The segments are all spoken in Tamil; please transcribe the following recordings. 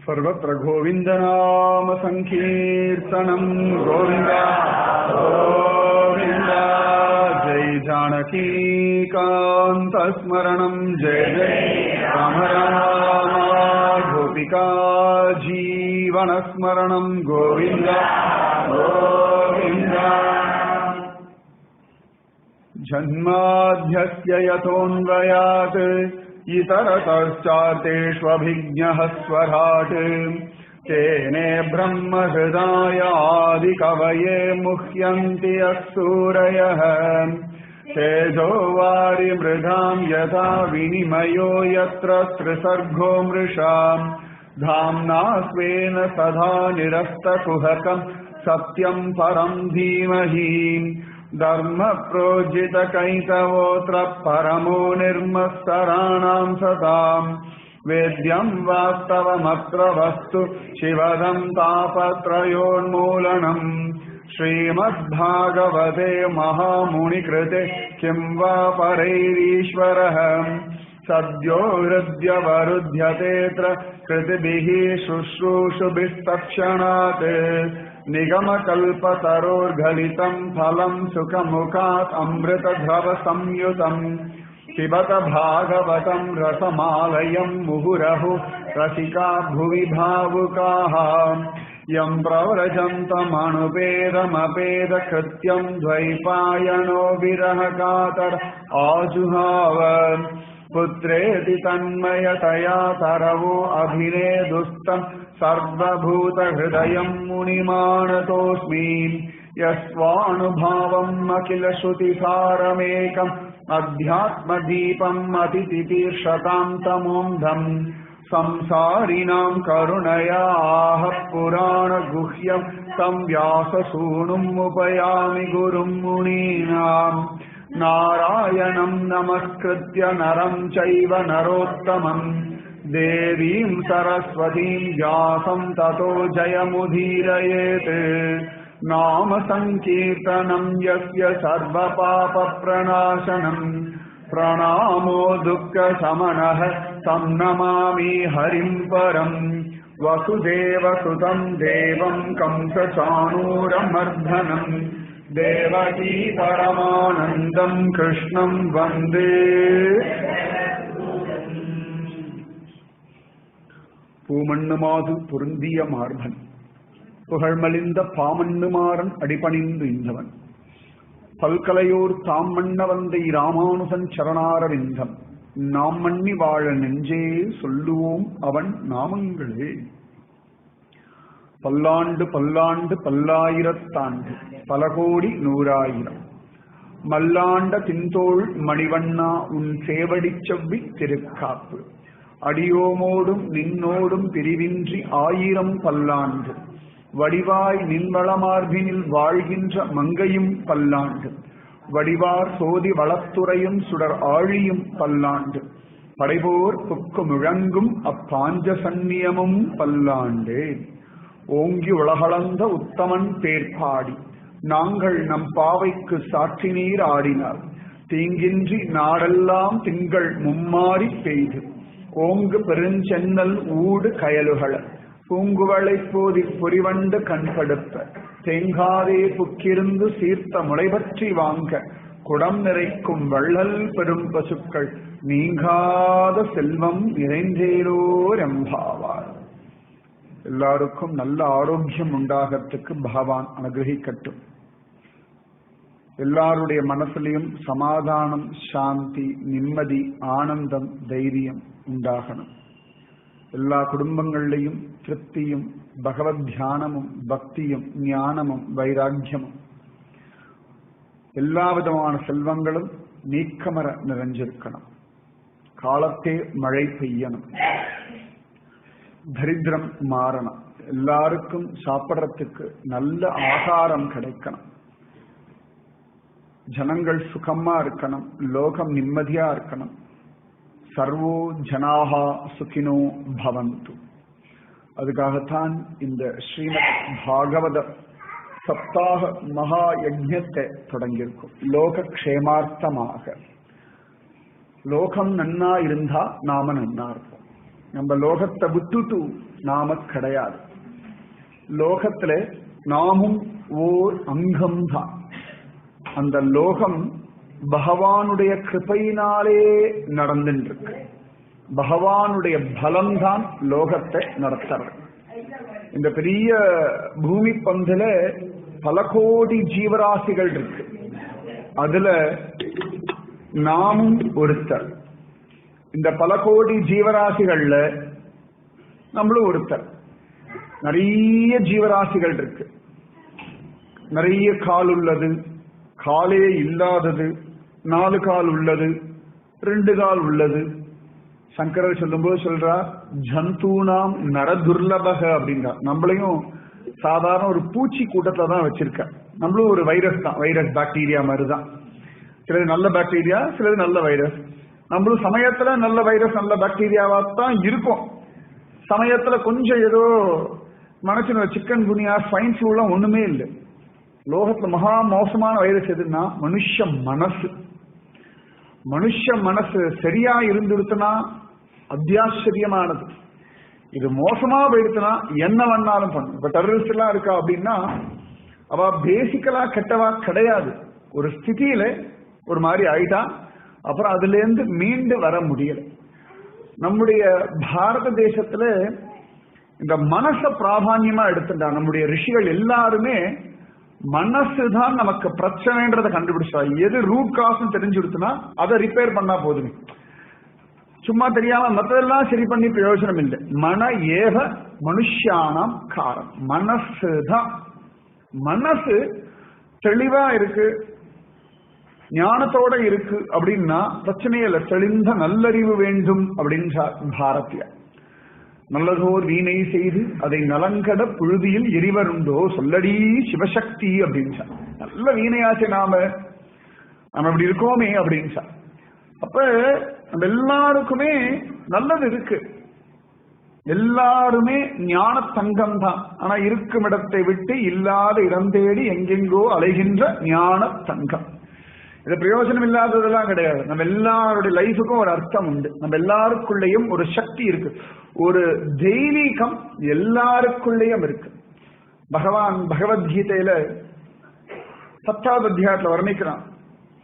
सर्वत्र गोविन्दनाम संकीर्तनं गोविन्द गोविन्द जय जानकी कान्तस्मरणं जय जय राम राम गोपिका जीवनस्मरणं गोविन्द गोविन्द जन्माद्यस्य यतोऽन्वयात् इतरतश्चार्तेष्वभिज्ञः स्वराट् तेने ब्रह्महृदायादिकवये मुह्यन्ति यस्सूरयः तेजो वारिमृधां यथा विनिमयो यत्र त्रिसर्गो मृषां धाम्ना स्वेन सदा निरस्तकुहकं सत्यं परं धीमहि धर्म प्रोजित कैतवोऽत्र परमो निर्मत्सराणां सताम् वेद्यं वास्तवमत्र वस्तु शिवदं तापत्रयोन्मूलनम् श्रीमद्भागवते महामुनिकृते किं वा परैरीश्वरः सद्यो हृद्यवरुध्यतेऽत्र कृतिभिः शुश्रूषुभिस्तक्षणात् निगमकल्पतरोर्गलितं फलं सुखमुखात् अमृतद्रवसंयुतं पिबत भागवतं रसमालयं मुहुरहु रसिका भुवि भावुकाः यं प्रव्रजन्तमनुपेदमपेदकृत्यं द्वैपायनो विरहकातर आजुहाव पुत्रेति तन्मयतया तरवो अभिनेदुस्तं सर्वभूतहृदयं मुनिमानतोऽस्मि यस्वानुभावम् अखिलश्रुतिसारमेकम् अध्यात्मदीपम् अतितितीर्षतां तमोऽन्धम् संसारिणां करुणयाः पुराणगुह्यं तं व्याससूनुम् उपयामि गुरुं मुनीनाम् नारायणं नमस्कृत्य नरं चैव नरोत्तमम् देवीं सरस्वतीं व्यासं ततो जयमुदीरयेत् नाम संकीर्तनं यस्य सर्वपापप्रणाशनं प्रणामो दुःखशमनः तं नमामि हरिं परम् वसुदेवसुतं देवं कंसचाणूरमर्दनं देवकी परमानन्दं कृष्णं वन्दे பூமண்ணுமாது பொருந்திய மார்பன் புகழ்மலிந்த பாமண்ணுமாறன் அடிபணிந்து இந்தவன் பல்கலையோர் தாம் மன்ன வந்த இராமானுசன் சரணாரவிந்தம் நாம் மன்னி வாழ நெஞ்சே சொல்லுவோம் அவன் நாமங்களே. பல்லாண்டு பல்லாண்டு பல்லாயிரத்தாண்டு பல கோடி நூறாயிரம் மல்லாண்ட தின்தோள் மணிவண்ணா உன் சேவடி செவ்வி திருக்காப்பு அடியோமோடும் நின்னோடும் பிரிவின்றி ஆயிரம் பல்லாண்டு வடிவாய் நின்வளமார்பினில் வாழ்கின்ற மங்கையும் பல்லாண்டு வடிவார் சோதி வளத்துறையும் சுடர் ஆழியும் பல்லாண்டு படைபோர் புக்கு முழங்கும் அப்பாஞ்ச சந்நியமும் பல்லாண்டு ஓங்கி உலகளந்த உத்தமன் பேர்பாடி நாங்கள் நம் பாவைக்கு சாற்றினீர் ஆடினார் தீங்கின்றி நாடெல்லாம் திங்கள் மும்மாறி பெய்து ஓங்கு பெருஞ்சென்னல் ஊடு கயலுகள பூங்குவளை போதி பொறிவண்டு கண்படுப்ப தேங்காதே புக்கிருந்து சீர்த்த முளைபற்றி வாங்க குடம் நிறைக்கும் வள்ளல் பெரும் பசுக்கள் நீங்காத செல்வம் நிறைந்தேரோர் எம்பாவார். எல்லாருக்கும் நல்ல ஆரோக்கியம் உண்டாகத்துக்கு பகவான் அனுகிரகிக்கட்டும். எல்லாருடைய மனசுலையும் சமாதானம், சாந்தி, நிம்மதி, ஆனந்தம், தைரியம் உண்டாகணும். எல்லா குடும்பங்கள்லையும் திருப்தியும் பகவத் தியானமும் பக்தியும் ஞானமும் வைராக்கியமும் எல்லா விதமான செல்வங்களும் நீக்கமர நிறைஞ்சிருக்கணும். காலத்தே மழை பெய்யணும். தரித்திரம் மாறணும். எல்லாருக்கும் சாப்பிட்றதுக்கு நல்ல ஆகாரம் கிடைக்கணும். ஜனங்கள் சுகமா இருக்கணும். லோகம் நிம்மதியா இருக்கணும். சர்வோ ஜனாஹா சுகினோ பவந்து. அதுக்காகத்தான் இந்த ஸ்ரீமத் பாகவத சப்தாக மகா யஜ்ஞத்தை தொடங்கியிருக்கும். லோக க்ஷேமார்த்தமாக. லோகம் நன்னா இருந்தா நாம நன்னா இருப்போம். நம்ம லோகத்தை விட்டுட்டு நாம கிடையாது. லோகத்துல நாமும் ஓர் அங்கம் தான். அந்த லோகம் பகவானுடைய கிருபையினாலே நடந்துருக்கு. பகவானுடைய பலம்தான் லோகத்தை நடத்துறது. இந்த பெரிய பூமி பந்துல பல கோடி ஜீவராசிகள் இருக்கு. அதுல நாமும் ஒருத்தர். இந்த பல கோடி ஜீவராசிகள்ல நம்மளும் ஒருத்தர். நிறைய ஜீவராசிகள் இருக்கு. நிறைய கால் உள்ளது, காலே இல்லாதது, 4 கால் உள்ளது, 2 கால் உள்ளது. சங்கரர் சொல்லும்போது சொல்றார், ஜந்தூனாம் நரதுர்லபக அப்படின்றார். நம்மளையும் சாதாரண ஒரு பூச்சி கூட்டத்துல தான் வச்சிருக்க. நம்மளும் ஒரு வைரஸ் தான், வைரஸ் பாக்டீரியா மாதிரி தான். சிலது நல்ல பாக்டீரியா, சிலது நல்ல வைரஸ். நம்மளும் சமயத்துல நல்ல வைரஸ் நல்ல பாக்டீரியாவா தான் இருக்கும். சமயத்துல கொஞ்சம் ஏதோ மனசுல சிக்கன் குனியா ஸ்வைன் ஃப்ளூ எல்லாம் ஒண்ணுமே இல்லை. லோகத்துல மகா மோசமான வைரஸ் எதுன்னா மனுஷ மனசு. மனுஷ மனசு சரியா இருந்துருச்சுன்னா அத்தியாச்சரியமானது. இது மோசமா போயிடுச்சுன்னா என்ன வேணாலும் பண்ணும். இப்ப டெரரிஸ்ட் எல்லாம் இருக்கா அப்படின்னா அவ பேசிக்கலா கெட்டவா கிடையாது. ஒரு ஸ்திதியில ஒரு மாதிரி ஆயிட்டா அப்புறம் அதுல இருந்து மீண்டு வர முடியல. நம்முடைய பாரத தேசத்துல இந்த மனச பிராதான்யமா எடுத்துட்டா. நம்முடைய ரிஷிகள் எல்லாருமே மனசுதான் நமக்கு பிரச்சனைன்றதை கண்டுபிடிச்சா. எது ரூட் காஸ் தெரிஞ்சுடுச்சுன்னா அதை ரிப்பேர் பண்ணா போதுமே. சும்மா தெரியாம மற்றதெல்லாம் சரி பண்ணி பிரயோஜனம் இல்லை. மன ஏவ மனுஷானாம் காரம். மனசுதான். மனசு தெளிவா இருக்கு, ஞானத்தோட இருக்கு அப்படின்னா பிரச்சனையே இல்லை. தெளிந்த நல்லறிவு வேண்டும் அப்படின்றார் பாரதியார். நல்லதோர் வீணை செய்து அதை நலங்கட புழுதியில் எரிவருண்டோ சொல்லடி சிவசக்தி அப்படின்றார். நல்ல வீணையாச்சு நாம அப்படி இருக்கோமே அப்படின்றார். அப்ப நம்ம எல்லாருக்குமே நல்லது இருக்கு. எல்லாருமே ஞான தங்கம் தான். ஆனா இருக்கும் இடத்தை விட்டு இல்லாத இடம் தேடி எங்கெங்கோ அலைகின்ற ஞான தங்கம். இது பிரயோஜனம் இல்லாததெல்லாம் கிடையாது. நம்ம எல்லாருடைய லைஃபுக்கும் ஒரு அர்த்தம் உண்டு. நம்ம எல்லாருக்குள்ளேயும் ஒரு சக்தி இருக்கு, ஒரு தெய்வீகம் எல்லாருக்குள்ளேயும் இருக்கு. பகவான் பகவத்கீதையில 10வது அத்தியாயத்துல வர்ணிக்கிறான்.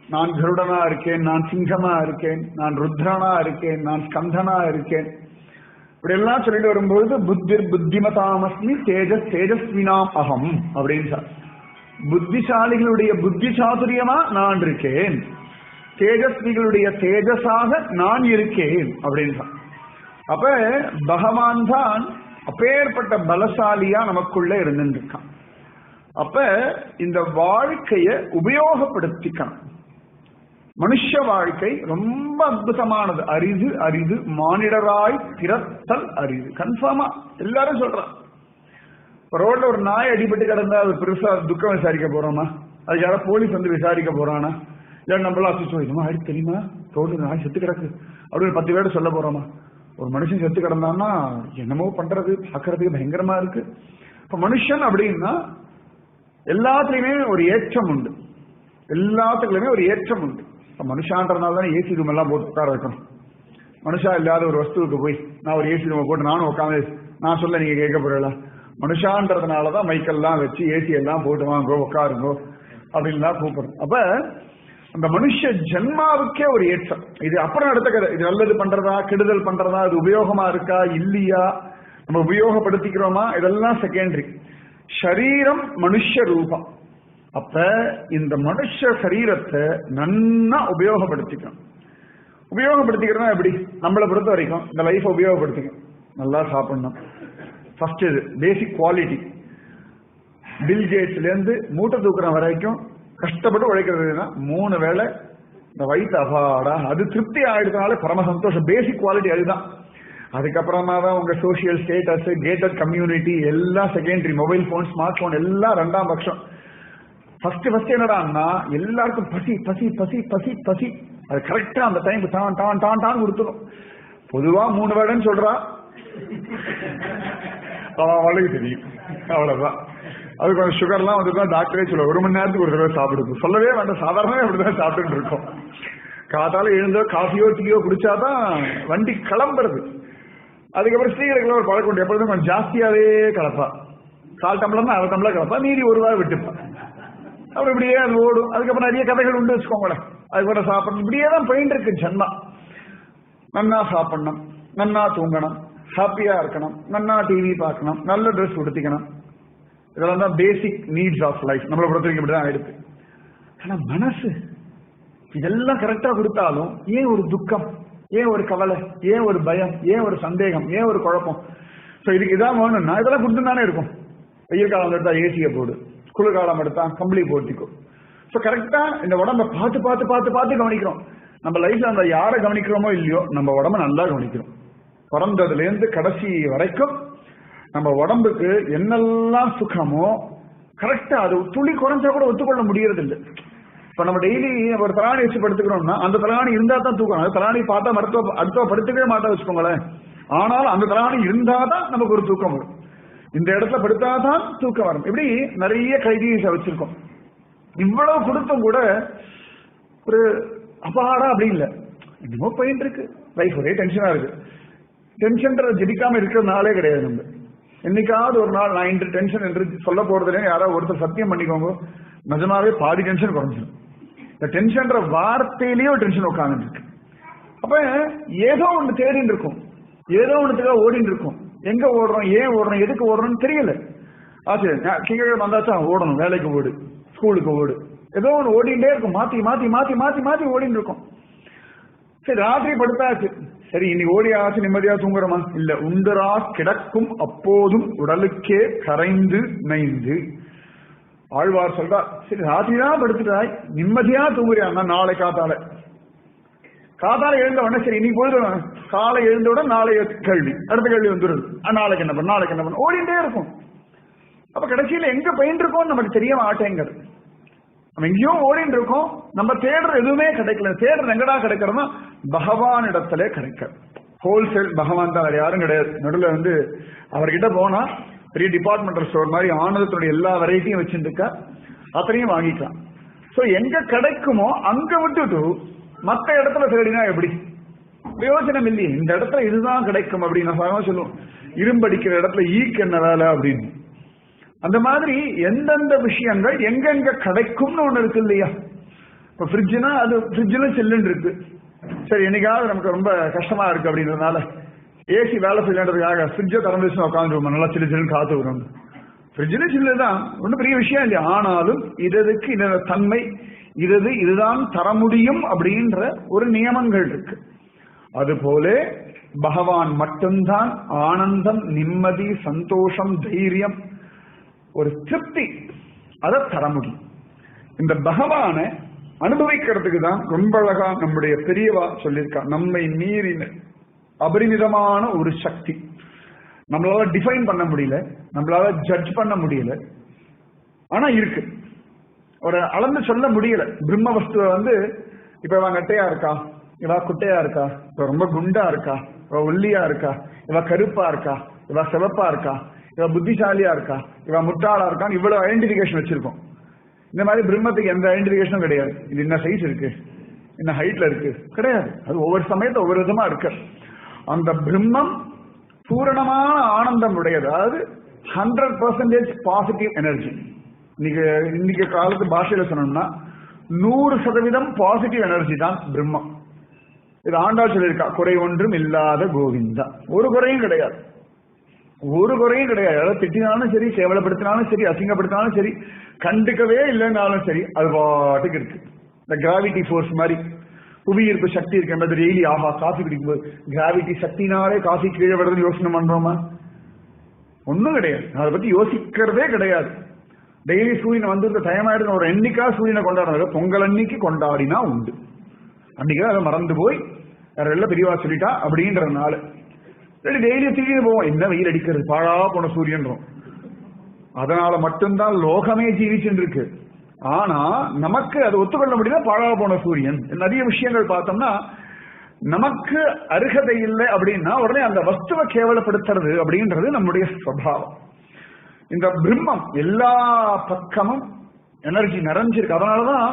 நான் கருடனா இருக்கேன், நான் சிங்கமா இருக்கேன், நான் ருத்ரனா இருக்கேன், நான் ஸ்கந்தனா இருக்கேன். இப்படி எல்லாம் சொல்லிட்டு வரும்போது புத்திர் புத்திமதாமஸ்மி தேஜஸ் தேஜஸ்வினாம் அகம் அப்படின்னு. புத்திசாலிகளுடைய புத்தி சாதுரியமா நான் இருக்கேன், தேஜஸ்விகளுடைய தேஜஸாக நான் இருக்கேன் அப்படின்னு. அப்ப பகவான் தான் அப்பேற்பட்ட பலசாலியா நமக்குள்ள இருந்துருக்கான். அப்ப இந்த வாழ்க்கைய உபயோகப்படுத்திக்கணும். மனுஷ வாழ்க்கை ரொம்ப அற்புதமானது. அரிது அரிது மானிடராய் பிறத்தல் அரிது. கன்ஃபார்மா எல்லாரும் சொல்றான். ரோட்ல ஒரு நாய் அடிபட்டு கிடந்தா அது பெருசா துக்கம் விசாரிக்க போறோமா? அது யாராவது போலீஸ் வந்து விசாரிக்க போறானா? இல்ல நம்மளாம் அசிச்சுமா ஆயிடுச்சு தெரியுமா, ரோட்ல நாய் செத்து கிடக்கு அப்படின்னு 10 பேர் சொல்ல போறோமா? ஒரு மனுஷன் செத்து கிடந்தான்னா என்னமோ பண்றது, பாக்குறதுக்கு பயங்கரமா இருக்கு. இப்ப மனுஷன் அப்படின்னா எல்லாத்துலயுமே ஒரு ஏற்றம் உண்டு. எல்லாத்துக்குள்ளயுமே ஒரு ஏற்றம் உண்டு. மனுஷான்றதுனால தானே ஏசி ரூம் எல்லாம் போட்டு உட்கார வைக்கணும். மனுஷா இல்லாத ஒரு வஸ்துவுக்கு போய் நான் ஒரு ஏசி ரூமை போட்டு நானும் உட்காந்து நான் சொல்ல நீங்க கேட்க போறீங்களா? மனுஷான்றதுனாலதான் மைக்கெல்லாம் வச்சு ஏசி எல்லாம் போட்டு வாங்கோ உட்காருங்கோ அப்படின்லாம் கூப்பிடுறோம். அப்ப அந்த மனுஷ ஜென்மாவுக்கே ஒரு ஏற்றம். இது அப்புறம் அடுத்த கதை. இது நல்லது பண்றதா கெடுதல் பண்றதா, இது உபயோகமா இருக்கா இல்லையா, நம்ம உபயோகப்படுத்திக்கிறோமா, இதெல்லாம் செகண்டரி. சரீரம் மனுஷ ரூபம். அப்ப இந்த மனுஷ சரீரத்தை நன்னா உபயோகப்படுத்திக்கணும். உபயோகப்படுத்திக்கிறோம் எப்படி? நம்மளை பொறுத்த வரைக்கும் இந்த லைஃப் உபயோகப்படுத்திக்கணும். நல்லா சாப்பிடணும். ஃபர்ஸ்ட் இது பேசிக் குவாலிட்டி. பில் கேட்ஸ்ல இருந்து மூட்டை தூக்குற வரைக்கும் கஷ்டப்பட்டு உழைக்கிறதுனா 3 வேளை இந்த வயிற்று அபாடா அது திருப்தி ஆயிடுறதுனால பரம சந்தோஷம். பேசிக் குவாலிட்டி அதுதான். அதுக்கப்புறமா தான் உங்க சோசியல் ஸ்டேட்டஸ், கேட்டட் கம்யூனிட்டி எல்லாம் secondary. Mobile phone, smart phone எல்லாம் 2ஆம் பட்சம். ஃபர்ஸ்ட் என்னடான்னா எல்லாருக்கும் பசி பசி பசி பசி பசி. அது கரெக்டா அந்த டைம் டான் டான் டான் டான் கொடுத்துரும். பொதுவா 3 வேளைன்னு சொல்றா, அவளுக்கு தெரியும். அவ்வளவுதான். அது கொஞ்சம் சுகர்லாம் வந்து டாக்டரே சொல்ல 1 மணி நேரத்துக்கு ஒரு தடவை சாப்பிடுது. சொல்லவே வேண்டாம், சாதாரணமே அப்படிதான் சாப்பிட்டு இருக்கோம். காத்தால எழுந்தோ காஃபியோ டீயோ குடிச்சாதான் வண்டி கிளம்புறது. அதுக்கப்புறம் ஸ்ரீகளுக்கு ஒரு பழக்கம் உண்டு, எப்பொழுதும் கொஞ்சம் ஜாஸ்தியாவே கலப்பா. 4 டம்ளர்னா 1/2 டம்ளர் கலப்பா, மீறி 1 வாரம் விட்டுப்பா. அப்புறம் இப்படியே அது ஓடும். அதுக்கப்புறம் நிறைய கதைகள் உண்டு வச்சுக்கோங்களேன். அதுக்கப்புறம் சாப்பிடணும், இப்படியே தான் போயிட்டு இருக்கு ஜன்மா. நன்னா சாப்பிடணும், நன்னா தூங்கணும், ஹாப்பியா இருக்கணும், நன்னா டிவி பார்க்கணும், நல்ல ட்ரெஸ் உடுத்திக்கணும். இதெல்லாம் தான் பேசிக் நீட்ஸ் ஆஃப் லைஃப். நம்மளை பொறுத்த வரைக்கும் இப்படிதான் ஆயிடுது. ஆனா மனசு இதெல்லாம் கரெக்டா கொடுத்தாலும் ஏன் ஒரு துக்கம், ஏன் ஒரு கவலை, ஏன் ஒரு பயம், ஏன் ஒரு சந்தேகம், ஏன் ஒரு குழப்பம்? இதுக்கு இதான் வேணும்னா இதெல்லாம் கொடுத்து தானே இருக்கும். வெயில் காலம் எடுத்தா ஏசியை போடு, குளிர்காலம் எடுத்தா கம்பளி போட்டிக்கும். கரெக்டா இந்த உடம்ப பார்த்து பார்த்து பார்த்து பார்த்து கவனிக்கிறோம். நம்ம லைஃப்ல அந்த யாரை கவனிக்கிறோமோ இல்லையோ நம்ம உடம்ப நல்லா கவனிக்கிறோம். பிறந்ததுல இருந்து கடைசி வரைக்கும் நம்ம உடம்புக்கு என்னெல்லாம் சுகமோ கரெக்டா அது துளி குறைஞ்சா கூட ஒத்துக்கொள்ள முடியறது இல்லை. இப்ப நம்ம டெய்லி ஒரு தலாணி வச்சு படுத்துக்கிறோம்னா அந்த தலாணி இருந்தா தான் தூக்கம். அந்த தலாணி பார்த்தா மருத்துவ அடுத்த படுத்துக்கவே மாட்டா வச்சுக்கோங்களேன். ஆனாலும் அந்த தலாணி இருந்தாதான் நமக்கு ஒரு தூக்கம் வரும். இந்த இடத்துல படுத்தாதான் தூக்கம் வரும். இப்படி நிறைய கைதியை வச்சிருக்கோம். இவ்வளவு கொடுத்தும் கூட ஒரு அபாடா அப்படி இல்லை. என்னமோ போயிட்டு இருக்கு லைஃப், ஒரே டென்ஷனா இருக்கு. டென்ஷன் ஜெபிக்காம இருக்கிறதுனாலே கிடையாது. நம்ம என்னைக்காவது ஒரு நாள் நான் இன்று டென்ஷன் என்று சொல்ல போறதுல யாராவது ஒருத்தர் சத்தியம் பண்ணிக்கோங்க, நிஜமாவே பாதி டென்ஷன் குறைஞ்சிடும். இந்த டென்ஷன்ற வார்த்தையிலேயே ஒரு டென்ஷன் உட்கார்ந்து இருக்கு. அப்ப ஏதோ ஒன்று தேடின்னு இருக்கும், ஏதோ ஒன்றுக்காக ஓடின்னு இருக்கும். எங்க ஓடுறோம், ஏன் ஓடுறோம், எதுக்கு ஓடுறோம்னு தெரியல. ஆச்சு கிழக்கு வந்தாச்சா ஓடணும், வேலைக்கு ஓடு, ஸ்கூலுக்கு ஓடு, ஏதோ ஒன்று ஓடிண்டே இருக்கும். மாத்தி மாத்தி மாத்தி மாத்தி மாத்தி ஓடின்னு இருக்கும். சரி ராத்திரி படுத்தாச்சு, சரி இன்னைக்கு ஓடி ஆச்சு நிம்மதியா தூங்குறோமா? இல்ல, உண்டரா கிடக்கும் அப்போதும் உடலுக்கே கரைந்து நைந்து. ஆழ்வார் சொல்றார், சரி ராத்திரி தான் படுத்துட்டாய், நிம்மதியா தூங்குறியா? நாளை காத்தால எழுந்த உடனே சரி இன்னைக்கு பொழுது காலை எழுந்தவுடன் நாளை கேள்வி, அடுத்த கேள்வி வந்துடுது, நாளைக்கு என்ன பண்ண ஓடிண்டே இருக்கும். அப்ப கடைசியில எங்க பயின்று இருக்கோம் நமக்கு தெரிய மாட்டேங்கிறது. நம்ம எங்கேயோ ஓடிட்டு இருக்கோம், நம்ம தேடுற எதுவுமே கிடைக்கல. தேடுற எங்கடா கிடைக்கிறோம்னா பகவான் இடத்துல கிடைக்கிறது. ஹோல்சேல் பகவான் தான், வேற யாரும் கிடையாது. நடுவில் அவர்கிட்ட போனா பெரிய டிபார்ட்மெண்டல் ஸ்டோர் மாதிரி ஆனந்தத்துடைய எல்லா வெரைட்டியும் வச்சுருக்கா, அத்தனையும் வாங்கிக்கலாம். எங்க கிடைக்குமோ அங்க விட்டுட்டு மற்ற இடத்துல தேடினா எப்படி? பிரயோஜனம் இல்லையே. இந்த இடத்துல இதுதான் கிடைக்கும் அப்படின்னு சொல்லுவோம். இரும்படிக்கிற இடத்துல ஈக்கு என்ன வேலை அப்படின்னு. அந்த மாதிரி எந்தெந்த விஷயங்கள் எங்கெங்க கிடைக்கும்னு ஒண்ணு இருக்கு இல்லையா? இப்ப ஃப்ரிட்ஜ்னா அது ஃப்ரிட்ஜ்ல சில்லுன்னு இருக்கு. சரி என்னைக்காவது நமக்கு ரொம்ப கஷ்டமா இருக்கு அப்படின்றதுனால ஏசி வேலை செய்யறதுக்காக ஃப்ரிட்ஜை திறந்து வச்சு உட்காந்துருவோம், நல்லா சில்லு சில்லுன்னு காத்து வரும். ஃப்ரிட்ஜ்ல சில்லு தான், ஒன்றும் பெரிய விஷயம் இல்லையா? ஆனாலும் இதற்கு இதோட தன்மை இதுதான் தர முடியும் அப்படின்ற ஒரு நியமங்கள் இருக்கு. அதுபோல பகவான் மட்டும்தான் ஆனந்தம், நிம்மதி, சந்தோஷம், தைரியம், ஒரு திருப்தி அதை தர முடியும். இந்த பகவானை அனுபவிக்கிறதுக்கு தான் ரொம்ப அழகா நம்முடைய பெரியவா சொல்லியிருக்கா. நம்மை மீறின அபரிமிதமான ஒரு சக்தி நம்மளால டிஃபைன் பண்ண முடியல, நம்மளால ஜட்ஜ் பண்ண முடியல, ஆனா இருக்கு. ஒரு அளந்து சொல்ல முடியல. பிரம்ம வஸ்துவ இப்ப இவன் கட்டையா இருக்கா, இவ குட்டையா இருக்கா, இவ ரொம்ப குண்டா இருக்கா, இவ ஒல்லியா இருக்கா, இவ கருப்பா இருக்கா, இவ சிவப்பா இருக்கா, இவ புத்திசாலியா இருக்கா, இவ முட்டாளா இருக்கான்னு இவ்வளவு ஐடென்டிபிகேஷன் வச்சிருக்கோம். இந்த மாதிரி பிரம்மத்துக்கு எந்த ஐடென்டிபிகேஷனும் கிடையாது. இது என்ன சைஸ் இருக்கு, என்ன ஹைட்ல இருக்கு, கிடையாது. அது ஒவ்வொரு சமயத்துல ஒவ்வொரு விதமா இருக்கு. அந்த பிரம்மம் பூரணமான ஆனந்தம் உடையது. அதாவது 100% பாசிட்டிவ் எனர்ஜி. இன்னைக்கு காலத்து பாஷையில சொன்னோம்னா 100% பாசிட்டிவ் எனர்ஜி தான் பிரம்மம். இது ஆண்டாள் சொல்லியிருக்கா, குறை ஒன்றும் இல்லாத கோவிந்தா. ஒரு குறையும் கிடையாது, ஒரு குறையும் கிடையாது. யாராவது திட்டினாலும் சரி, கேவலப்படுத்தினாலும் சரி, அசிங்கப்படுத்தினாலும் சரி, கண்டுக்கவே இல்லைன்னாலும் சரி, அது பாட்டுக்கு இருக்கு. இந்த கிராவிட்டி ஃபோர்ஸ் மாதிரி புவியீர்ப்பு சக்தி இருக்கு. டெய்லி ஆஹா காஃபி குடிக்கும்போது கிராவிட்டி சக்தினாலே காஃபி கீழே விடுறது யோசனை பண்றோமா? ஒன்னும் கிடையாது. அதை பத்தி யோசிக்கிறதே கிடையாது. டெய்லி சூரியனை இந்த தயமாயிடுது ஒரு எண்ணிக்கா சூரியனை கொண்டாடுறது, பொங்கல் அன்னைக்கு கொண்டாடினா உண்டு. அன்னைக்கு அதை மறந்து போய் வேற எல்லாம் பெரியவா சொல்லிட்டா அப்படின்றதுனால டெய்லி தீர்ந்து போவோம். என்ன வெயில் அடிக்கிறது, பாழா போன சூரியன்றோம். அதனால மட்டும்தான் லோகமே ஜீவிச்சுட்டு இருக்கு. ஆனா நமக்கு அது ஒத்துக்கொள்ள முடியல, பாழா போன சூரியன். நிறைய விஷயங்கள் பார்த்தோம்னா நமக்கு அருகதை இல்லை அப்படின்னா உடனே அந்த வஸ்துவை கேவலப்படுத்துறது அப்படின்றது நம்முடைய சுபாவம். இந்த பிரம்மம் எல்லா பக்கமும் எனர்ஜி நிறைஞ்சிருக்கு. அதனாலதான்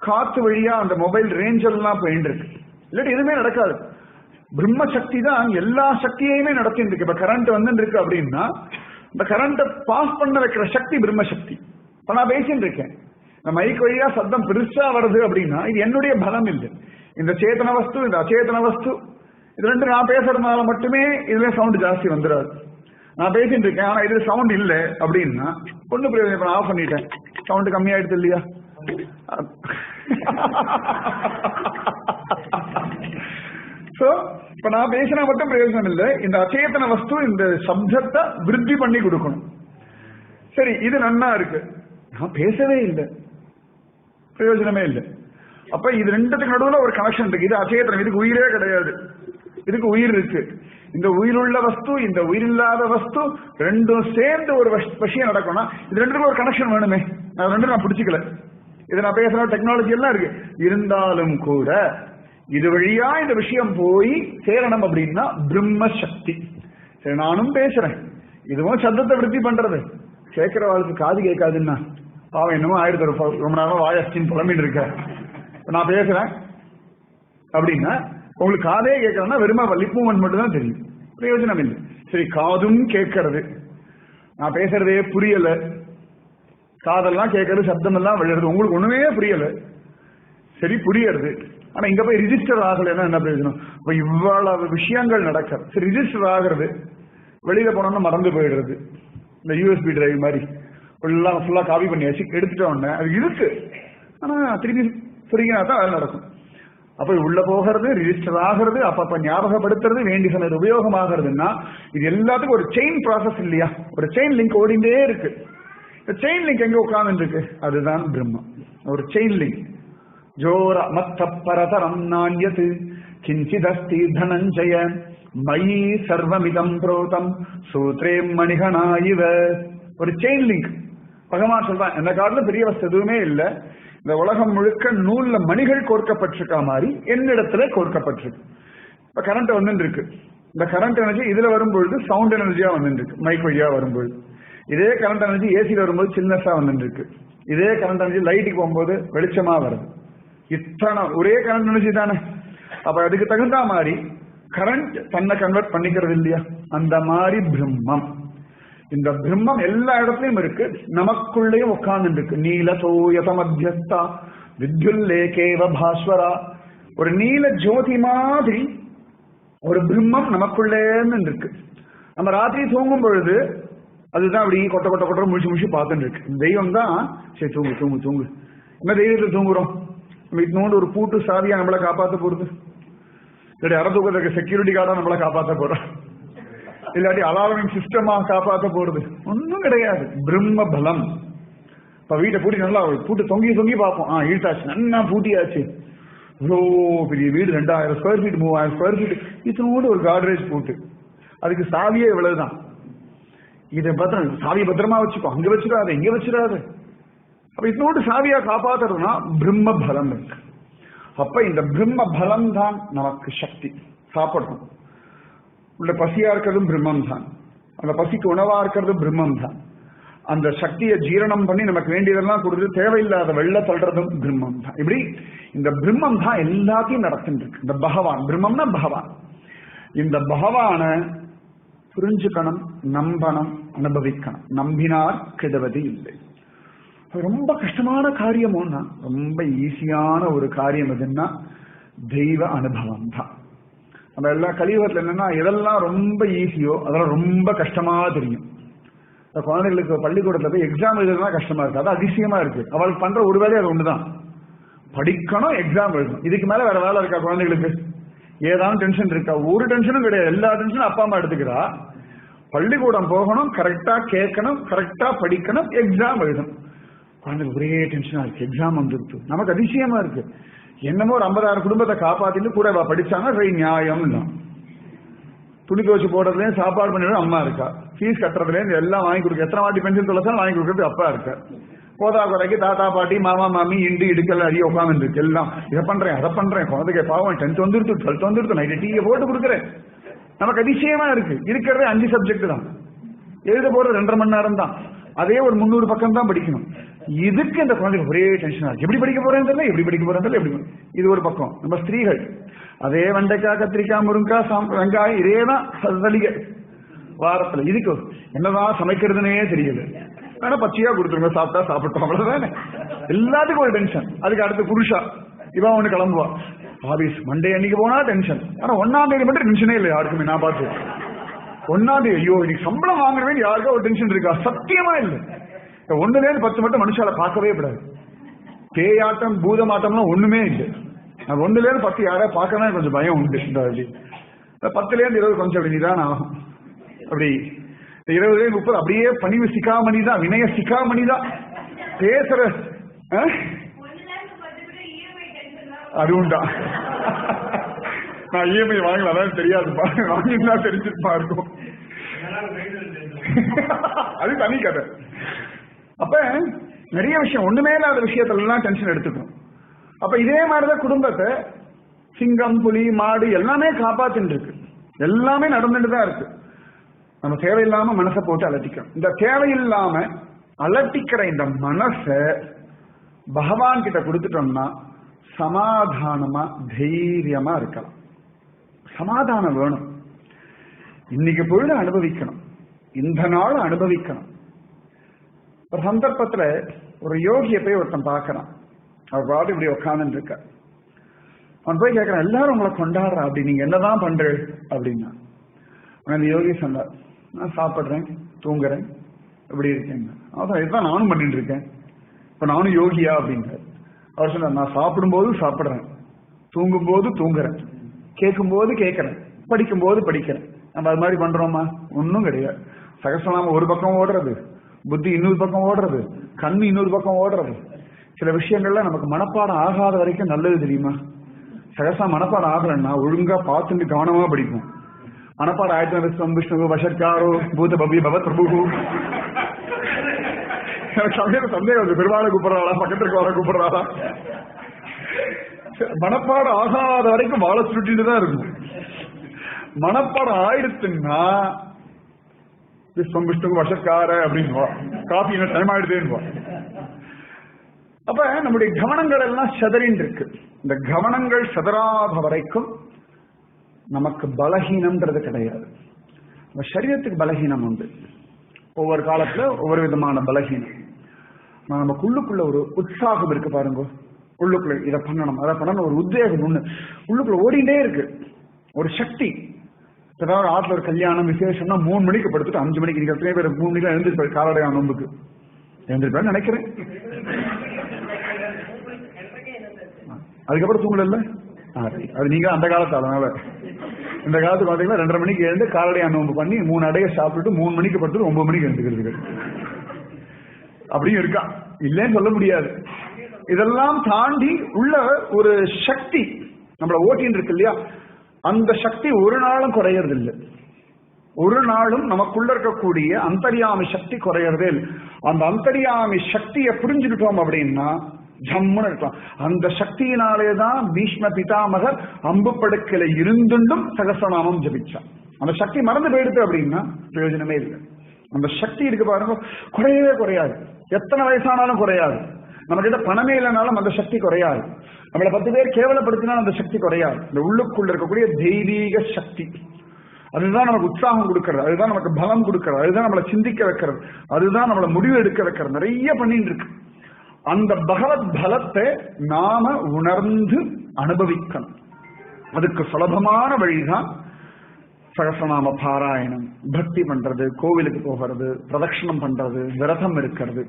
காத்து வழியா அந்த மொபைல் ரேஞ்ச் எல்லாம் போயிட்டு இருக்கு. இல்லாட்டி எதுவுமே நடக்காது. பிரம்ம சக்தி தான் எல்லா சக்தியையுமே நடத்திட்டு இருக்கு. இப்ப கரண்ட் வந்து இருக்கு அப்படின்னா இந்த கரண்ட பாஸ் பண்ண வைக்கிற சக்தி பிரம்ம சக்தி. இப்ப நான் பேசிட்டு இருக்கேன், இந்த மைக் வழியா சத்தம் பெருசா வருது அப்படின்னா இது என்னுடைய பலம் இல்லை. இந்த சேத்தன வஸ்து, இந்த அச்சேதன வஸ்து, இது ரெண்டு நான் பேசுறதுனால மட்டுமே இதுல சவுண்ட் ஜாஸ்தி வந்துடாது. நான் பேசிட்டு இருக்கேன் ஆனா இது சவுண்ட் இல்லை அப்படின்னா ஒண்ணு பிரயோஜனம். இப்ப நான் ஆஃப் பண்ணிட்டேன், சவுண்ட் கம்மியாயிடுது இல்லையா? சோ இப்ப நான் பேசினா மட்டும் பிரயோஜனம் இல்லை, இந்த அச்சேதன வஸ்து இந்த சப்தத்தை விருத்தி பண்ணி கொடுக்கணும். சரி, இது நன்னா இருக்கு, நான் பேசவே இல்லை, பிரயோஜனமே இல்லை. அப்ப இது ரெண்டுத்துக்கு நடுவில் ஒரு கனெக்ஷன் இருக்கு. இது அச்சேதனம், இதுக்கு உயிரே கிடையாது, இதுக்கு உயிர் இருக்கு. இந்த உயிருள்ள வஸ்து, இந்த உயிரில்லாத வஸ்து ரெண்டும் சேர்ந்து ஒரு விஷயம் நடக்கணும். இது ரெண்டுக்கும் ஒரு கனெக்ஷன் வேணுமே, அது ரெண்டும் நான் பிடிச்சிக்கல. இது நான் பேசுற டெக்னாலஜி எல்லாம் இருக்கு, இருந்தாலும் கூட இது வழியா இந்த விஷயம் போய் சேரணும் அப்படின்னா பிரம்ம சக்தி. சரி, நானும் பேசுறேன், இதுவும் சத்தத்தை விருத்தி பண்றது. கேட்கிற வாழ்க்கை காது கேட்காதுன்னா பாவம் என்னமோ ஆயிரத்தி ரொம்ப நேரம் வாயஸ்டின் புலம்பின்னு இருக்க. நான் பேசுறேன் அப்படின்னா உங்களுக்கு காதே கேட்கறதுன்னா வெறுமா லிப் மூவ்மெண்ட் மட்டும் தான் தெரியும், பிரயோஜனம் இல்லை. சரி, காதும் கேட்கறது, நான் பேசுறதே புரியல, காதெல்லாம் கேட்கறது, சப்தம் எல்லாம் விழுறது, உங்களுக்கு ஒண்ணுமே புரியல. சரி, புரியறது, ஆனா இங்க போய் ரிஜிஸ்டர் ஆகலைன்னா என்ன பிரயோஜனம்? இப்ப இவ்வளவு விஷயங்கள் நடக்கிறது. சரி, ரிஜிஸ்டர் ஆகிறது, வெளியில போனோம்னா மறந்து போயிடுறது. இந்த யூஎஸ்பி டிரைவ் மாதிரி ஃபுல்லா காப்பி பண்ணியாச்சு, எடுத்துட்டோம், அது இருக்கு, ஆனா திருப்பி சொருகினா தான் அது நடக்கும். அப்ப உள்ள போகிறது, ரிஜிஸ்டர் ஆகிறது, அப்பப்ப ஞாபகப்படுத்துறது, வேண்டி சொன்னது உபயோகமாகிறதுன்னா இது எல்லாத்துக்கும் ஒரு செயின் ப்ராசஸ் இல்லையா? ஒரு செயின் லிங்க் ஓடிண்டே இருக்கு. செயின் லிங்க் எங்க உட்கார்ந்து இருக்கு? அதுதான் பிரம்மம். ஒரு செயின் லிங்க். ஜோர மத்த பரதரம் நான்யத் கிஞ்சிதஸ்தி தனஞ்சய மயி சர்வமிதம் புரோதம் சூத்ரே மணிகணாயிவ. ஒரு செயின் லிங்க். பகவான் சொல்றான், இந்த காலத்துல பெரிய வசதி எதுவுமே இல்லை, இந்த உலகம் முழுக்க நூல்ல மணிகள் கோர்க்கப்பட்டிருக்கா மாதிரி என்னிடத்துல கோர்க்கப்பட்டிருக்கு. இப்ப கரண்ட் வந்து இருக்கு, இந்த கரண்ட் எனர்ஜி இதுல வரும்பொழுது சவுண்ட் எனர்ஜியா வந்து இருக்கு, மைக் வழியா வரும்பொழுது. இதே கரண்ட் எனர்ஜி ஏசியில வரும்போது சில்னஸா வந்து இருக்கு. இதே கரண்ட் எனர்ஜி லைட்டுக்கு போகும்போது வெளிச்சமா வருது. இத்தனை ஒரே கரண்ட் எனர்ஜி தானே. அப்ப அதுக்கு தகுந்த மாதிரி கரண்ட் தன்னை கன்வெர்ட் பண்ணிக்கிறது இல்லையா? அந்த மாதிரி பிரம்மம், இந்த பிரம்மம் எல்லா இடத்துலயும் இருக்கு, நமக்குள்ளேயும் உட்கார்ந்து இருக்கு. நீல தோயத மத்தியஸ்தா வித்யுல்லேகேவ பாஸ்வரா. ஒரு நீல ஜோதி மாதிரி ஒரு பிரம்மம் நமக்குள்ளே இருக்கு. நம்ம ராத்திரி தூங்கும் பொழுது அதுதான் அப்படி கொட்ட கொட்ட கொட்ட முடிச்சு பார்த்துட்டு இருக்கு. தெய்வம் தான் சரி தூங்கு தூங்கு தூங்கு. என்ன தெய்வத்தில் தூங்குறோம்? இன்னொன்று ஒரு பூட்டு சாவியா நம்மளை காப்பாற்ற போறது, இல்லாட்டி அறத்தூக்கத்துக்கு செக்யூரிட்டி கார்டா நம்மளை காப்பாற்ற போறோம், இல்லாட்டி அலார்மிங் சிஸ்டமா காப்பாற்ற போறது ஒன்னும் கிடையாது. பிரம்ம பலம். இப்ப வீட்டை பூட்டி நல்லா பூட்டு தொங்கி தொங்கி பார்ப்போம், இழுத்தாச்சு, நல்லா பூட்டியாச்சு. இவ்வளோ பெரிய வீடு, 2000 ஸ்கொயர் ஃபீட் 3000 ஸ்கொயர் ஃபீட், இதனோடு ஒரு காட்ரேஜ் பூட்டு, அதுக்கு சாவியே இவ்வளவுதான். இதை பத்திரம், சாவியை பத்திரமா வச்சுக்கோ, அங்க வச்சிடாது இங்க வச்சிடாது. அப்ப இதனோடு சாவியா காப்பாத்துறதுனா பிரம்ம பலம் இருக்கு. அப்ப இந்த பிரம்ம பலம் தான் நமக்கு சக்தி. சாப்பிடணும், உள்ள பசியா இருக்கிறதும் பிரம்மம் தான், அந்த பசிக்கு உணவா இருக்கிறதும் பிரம்மம் தான். அந்த சக்தியை ஜீரணம் பண்ணி நமக்கு வேண்டியதெல்லாம் கொடுத்து தேவையில்லாத வெள்ள தள்ளுறதும் பிரம்மம் தான். இப்படி இந்த பிரம்மம் தான் எல்லாத்தையும் நடத்திட்டு இருக்கு. இந்த பகவான், பிரம்மம்னா பகவான். இந்த பகவான புரிஞ்சுக்கணும், நம்பணும், அனுபவிக்கணும். நம்பினார் கெடுவது இல்லை. ரொம்ப கஷ்டமான காரியம் ஒன்னா, ரொம்ப ஈஸியான ஒரு காரியம் எதுன்னா தெய்வ அனுபவம் தான். நம்ம எல்லா கலியுகத்துல என்னன்னா எதெல்லாம் ரொம்ப ஈஸியோ அதெல்லாம் ரொம்ப கஷ்டமா தெரியும். இந்த குழந்தைகளுக்கு பள்ளிக்கூடத்துல போய் எக்ஸாம் எழுதுறதுலாம் கஷ்டமா இருக்கு, அது அதிசயமா இருக்கு. அவளுக்கு பண்ற ஒரு வேலையை அது ஒண்ணுதான், படிக்கணும், எக்ஸாம் எழுதணும். இதுக்கு மேல வேற வேலை இருக்கா குழந்தைகளுக்கு? ஏதாவது டென்ஷன் இருக்கா? ஒரு டென்ஷனும் கிடையாது. எல்லா டென்ஷனும் அப்பா அம்மா எடுத்துக்கிறா. பள்ளிக்கூடம் போகணும், கரெக்டா கேட்கணும், கரெக்டா படிக்கணும், எக்ஸாம் எழுதணும். குழந்தைக்கு ஒரே டென்ஷனா இருக்கு, எக்ஸாம் வந்துருக்கு. நமக்கு அதிசயமா இருக்கு. என்னமோ ஒரு 50,000 குடும்பத்தை காப்பாத்திட்டு கூட படிச்சாங்க, நியாயம் இல்லை. துணி துவச்சு போடுறதுலேயும் சாப்பாடு பண்ணிடுறது அம்மா இருக்கா, ஃபீஸ் கட்டுறதுலேருந்து எல்லாம் வாங்கி கொடுக்க, எத்தனை வாட்டி பென்ஷன் தொலைச்சாலும் வாங்கி கொடுக்கறது அப்பா இருக்கா. போதா குறைக்கு தாத்தா பாட்டி மாமா மாமி இண்டு இடுக்கல் அறிய உட்காந்து இருக்கு. எல்லாம் இதை பண்றேன் அதை பண்றேன், குழந்தைக்கு பாவம் 10th வந்துருத்து 12th வந்துருத்து, நைட்டு டீயை போட்டு கொடுக்குறேன். நமக்கு அதிசயமா இருக்கு. இருக்கிறதே 5 சப்ஜெக்ட் தான், எழுத போறது 2.5 மணி நேரம் தான், அதே ஒரு 300 பக்கம் தான் படிக்கணும். இதுக்கு இந்த குழந்தைக்கு ஒரே டென்ஷனா இருக்கு. எப்படி படிக்க போறேன் தெரியல, எப்படி படிக்க போறேன் தெரியல, எப்படி. இது ஒரு பக்கம். நம்ம ஸ்திரீகள் அதே வெண்டைக்காய், கத்திரிக்காய், முருங்காய், வெங்காயம், இதேதான் சளிகை வாரத்துல. இதுக்கு என்னதான் சமைக்கிறதுனே தெரியல. ஆனா பச்சையா கொடுத்துருங்க, சாப்பிட்டா சாப்பிட்டோம், அவ்வளவுதானே. எல்லாத்துக்கும் ஒரு டென்ஷன். அதுக்கு அடுத்து புருஷா இவன் ஒண்ணு கிளம்புவா ஆபீஸ். மண்டே அன்னைக்கு போனா டென்ஷன். ஆனா 1ஆம் தேதி மட்டும் டென்ஷனே இல்லை யாருக்குமே. நான் பார்த்து 1ஆம் தேதி ஐயோ இன்னைக்கு சம்பளம் வாங்குறவே யாருக்கா ஒரு டென்ஷன் இருக்கா? சத்தியமா இல்லை. 1லேருந்து 10 மட்டும் மனுஷால பார்க்கவே கூடாது. பேயாட்டம் பூதமாட்டம்லாம் ஒண்ணுமே இல்லை. 1லேருந்து 10 யாரா பார்க்கணும் கொஞ்சம் பயம் உண்டு. 10லேருந்து 20 கொஞ்சம் அப்படி நிதானம் ஆகும். அப்படி 20லேருந்து 30 அப்படியே பணிவு சிக்காமணி தான், வினய சிக்காமணி தான் பேசுற. அது உண்டா? நான் இஎம்ஐ வாங்கல, அதான் தெரியாதுப்பா. வாங்கினா தெரிஞ்சுப்பா இருக்கும். அது தனி கதை. அப்ப நிறைய விஷயம் ஒண்ணுமே இல்லாத விஷயத்துல எல்லாம் டென்ஷன் எடுத்துக்கணும். அப்ப இதே மாதிரிதான் குடும்பத்தை சிங்கம், புலி, மாடு எல்லாமே காப்பாத்தின்னு இருக்கு. எல்லாமே நடந்துட்டு தான் இருக்கு. நம்ம தேவையில்லாம மனசை போட்டு அலட்டிக்கணும். இந்த தேவையில்லாம அலட்டிக்கிற இந்த மனசை பகவான் கிட்ட கொடுத்துட்டோம்னா சமாதானமா தைரியமா இருக்கலாம். சமாதானம் வேணும். இன்னைக்கு பொழுது அனுபவிக்கணும், இந்த நாள் அனுபவிக்கணும். ஒரு சந்தர்ப்பத்துல ஒரு யோகிய போய் ஒருத்தன் பார்க்கறான். அவர் பாட்டு இப்படி உட்கார்ந்து இருக்க. அவன் போய் கேட்கறான், எல்லாரும் உங்களை கொண்டாடுறா, அப்படி நீங்க என்னதான் பண்ற அப்படின்னா. அந்த யோகி சொன்னார், நான் சாப்பிடுறேன், தூங்குறேன், இப்படி இருக்கேன். அதான் இதுதான் நானும் பண்ணிட்டு இருக்கேன். இப்ப நானும் யோகியா அப்படின்றார். அவர் சொன்னார், நான் சாப்பிடும்போது சாப்பிடுறேன், தூங்கும் போது தூங்குறேன், கேட்கும் போது கேட்கறேன், படிக்கும் போது படிக்கிறேன். நம்ம அது மாதிரி பண்றோமா? ஒன்னும் கிடையாது. சகஸ்ரநாமம் ஒரு பக்கம் ஓடுறது, புத்தி இன்னொரு பக்கம் ஓடுறது, கண்ணு இன்னொரு பக்கம் ஓடுறது. சில விஷயங்கள்ல நமக்கு மனப்பாடம் ஆகாத வரைக்கும் நல்லது தெரியுமா? சகசா மனப்பாடம் ஆகலன்னா ஒழுங்கா பார்த்துட்டு கவனமா படிக்கும். மனப்பாடம் ஆயிரத்தி விஷ்ணு வஷர்காரோ பூத பவ்ய பவத் பிரபு. சமயம் சந்தேகம், பெருமாளை கூப்பிடுறாளா, பக்கத்துக்கு வர கூப்பிடுறாளா? மனப்பாடம் ஆகாத வரைக்கும் வாழ சுருட்டிட்டு தான் இருக்கும். மனப்பாடம் ஆயிடுச்சுன்னா விஸ்வம் விஷ்ணு வஷர்கார அப்படின்னு காபி என்ன டைம் ஆயிடுதேன்னு. அப்ப நம்முடைய கவனங்கள் எல்லாம் செதறின்னு இருக்கு. இந்த கவனங்கள் செதறாத வரைக்கும் நமக்கு பலகீனம்ன்றது கிடையாது. நம்ம சரீரத்துக்கு பலகீனம் உண்டு. ஒவ்வொரு காலத்துல ஒவ்வொரு விதமான பலகீனம். நமக்குள்ளுக்குள்ள ஒரு உற்சாகம் இருக்கு பாருங்க. உள்ளுக்குள்ள இதை பண்ணணும், அதை பண்ணணும், ஒரு உத்வேகம் ஒண்ணு உள்ளுக்குள்ள ஓடிண்டே இருக்கு. ஒரு சக்தி. ஏதாவது ஆற்றுல ஒரு கல்யாணம் விசேஷம்னா 3 மணிக்கு படுத்துட்டு 5 மணிக்கு, நீங்க எத்தனை பேர் 3 மணிக்கு எழுந்திருப்பாரு காலடையான நோம்புக்கு? எழுந்திருப்பேன்னு நினைக்கிறேன். அதுக்கப்புறம் தூங்கல. அது நீங்க அந்த காலத்து, அதனால இந்த காலத்துக்கு பாத்தீங்கன்னா 2:30 மணிக்கு எழுந்து காலடையான நோம்பு பண்ணி 3 அடையை சாப்பிட்டுட்டு 3 மணிக்கு படுத்துட்டு 9 மணிக்கு எழுந்துக்கிறது அப்படியும் இருக்கா? இல்லைன்னு சொல்ல முடியாது. இதெல்லாம் தாண்டி உள்ள ஒரு சக்தி நம்மள ஓட்டின்னு இருக்கு இல்லையா? அந்த சக்தி ஒரு நாளும் குறையறது இல்லை. ஒரு நாளும் நமக்குள்ள இருக்கக்கூடிய அந்தர்யாமி சக்தி குறையறதே இல்லை. அந்த அந்தர்யாமி சக்தியை புரிஞ்சுக்கிட்டோம் அப்படின்னா ஜம்முன்னு இருக்கலாம். அந்த சக்தியினாலேதான் பீஷ்ம பிதாமகர் அம்பு படுக்கல இருந்தும் சகஸ்ரநாமம் ஜபிச்சான். அந்த சக்தி மறந்து போயிடுது அப்படின்னா பிரயோஜனமே இல்லை. அந்த சக்தி இருக்கு பாருங்க, குறையவே குறையாது. எத்தனை வயசானாலும் குறையாது. நம்ம கிட்ட பணமே இல்லைனாலும் அந்த சக்தி குறையாது. நம்மளை 10 பேர் கேவலப்படுத்தினாலும் அந்த சக்தி குறையாது. இந்த உள்ளுக்குள்ள இருக்கக்கூடிய தெய்வீக சக்தி, அதுதான் நமக்கு உற்சாகம் கொடுக்கறது, அதுதான் நமக்கு பலம் கொடுக்கறது, அதுதான் நம்மளை சிந்திக்க வைக்கிறது, அதுதான் நம்மளை முடிவு எடுக்க வைக்கிறது. நிறைய பண்ணிட்டு இருக்கு. அந்த பகவத் பலத்தை நாம உணர்ந்து அனுபவிக்கணும். அதுக்கு சுலபமான வழிதான் சகஸ்ரநாம பாராயணம், பக்தி பண்றது, கோவிலுக்கு போகிறது, பிரதட்சணம் பண்றது, விரதம் இருக்கிறது.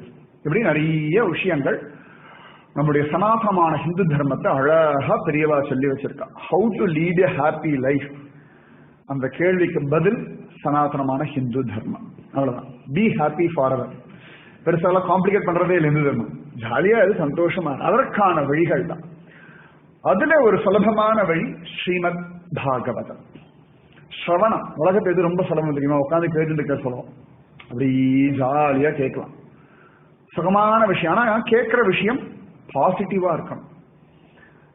இப்படி நிறைய விஷயங்கள் நம்முடைய சனாதனமான ஹிந்து தர்மத்தை அழகா பெரியவா சொல்லி வச்சிருக்கா. How to lead a happy life, அந்த கேள்விக்கு பதில் சனாதனமான ஹிந்து தர்மம். அவ்வளவுதான். Be happy for ever. பெருசாலாம் காம்ப்ளிகேட் பண்றதே இல்லை ஹிந்து தர்மம். ஜாலியா இது சந்தோஷமா, அதற்கான வழிகள் தான். அதுல ஒரு சுலபமான வழி ஸ்ரீமத் பாகவதம். ஸ்ரவணம். உலகத்தை எது ரொம்ப சுலபம் தெரியுமா? உட்காந்து கேட்டு இருக்க சொல்லுவோம். அப்படி ஜாலியா கேட்கலாம். சுகமான விஷயம். ஆனா கேட்கிற விஷயம் பாசிட்டிவா இருக்கணும்.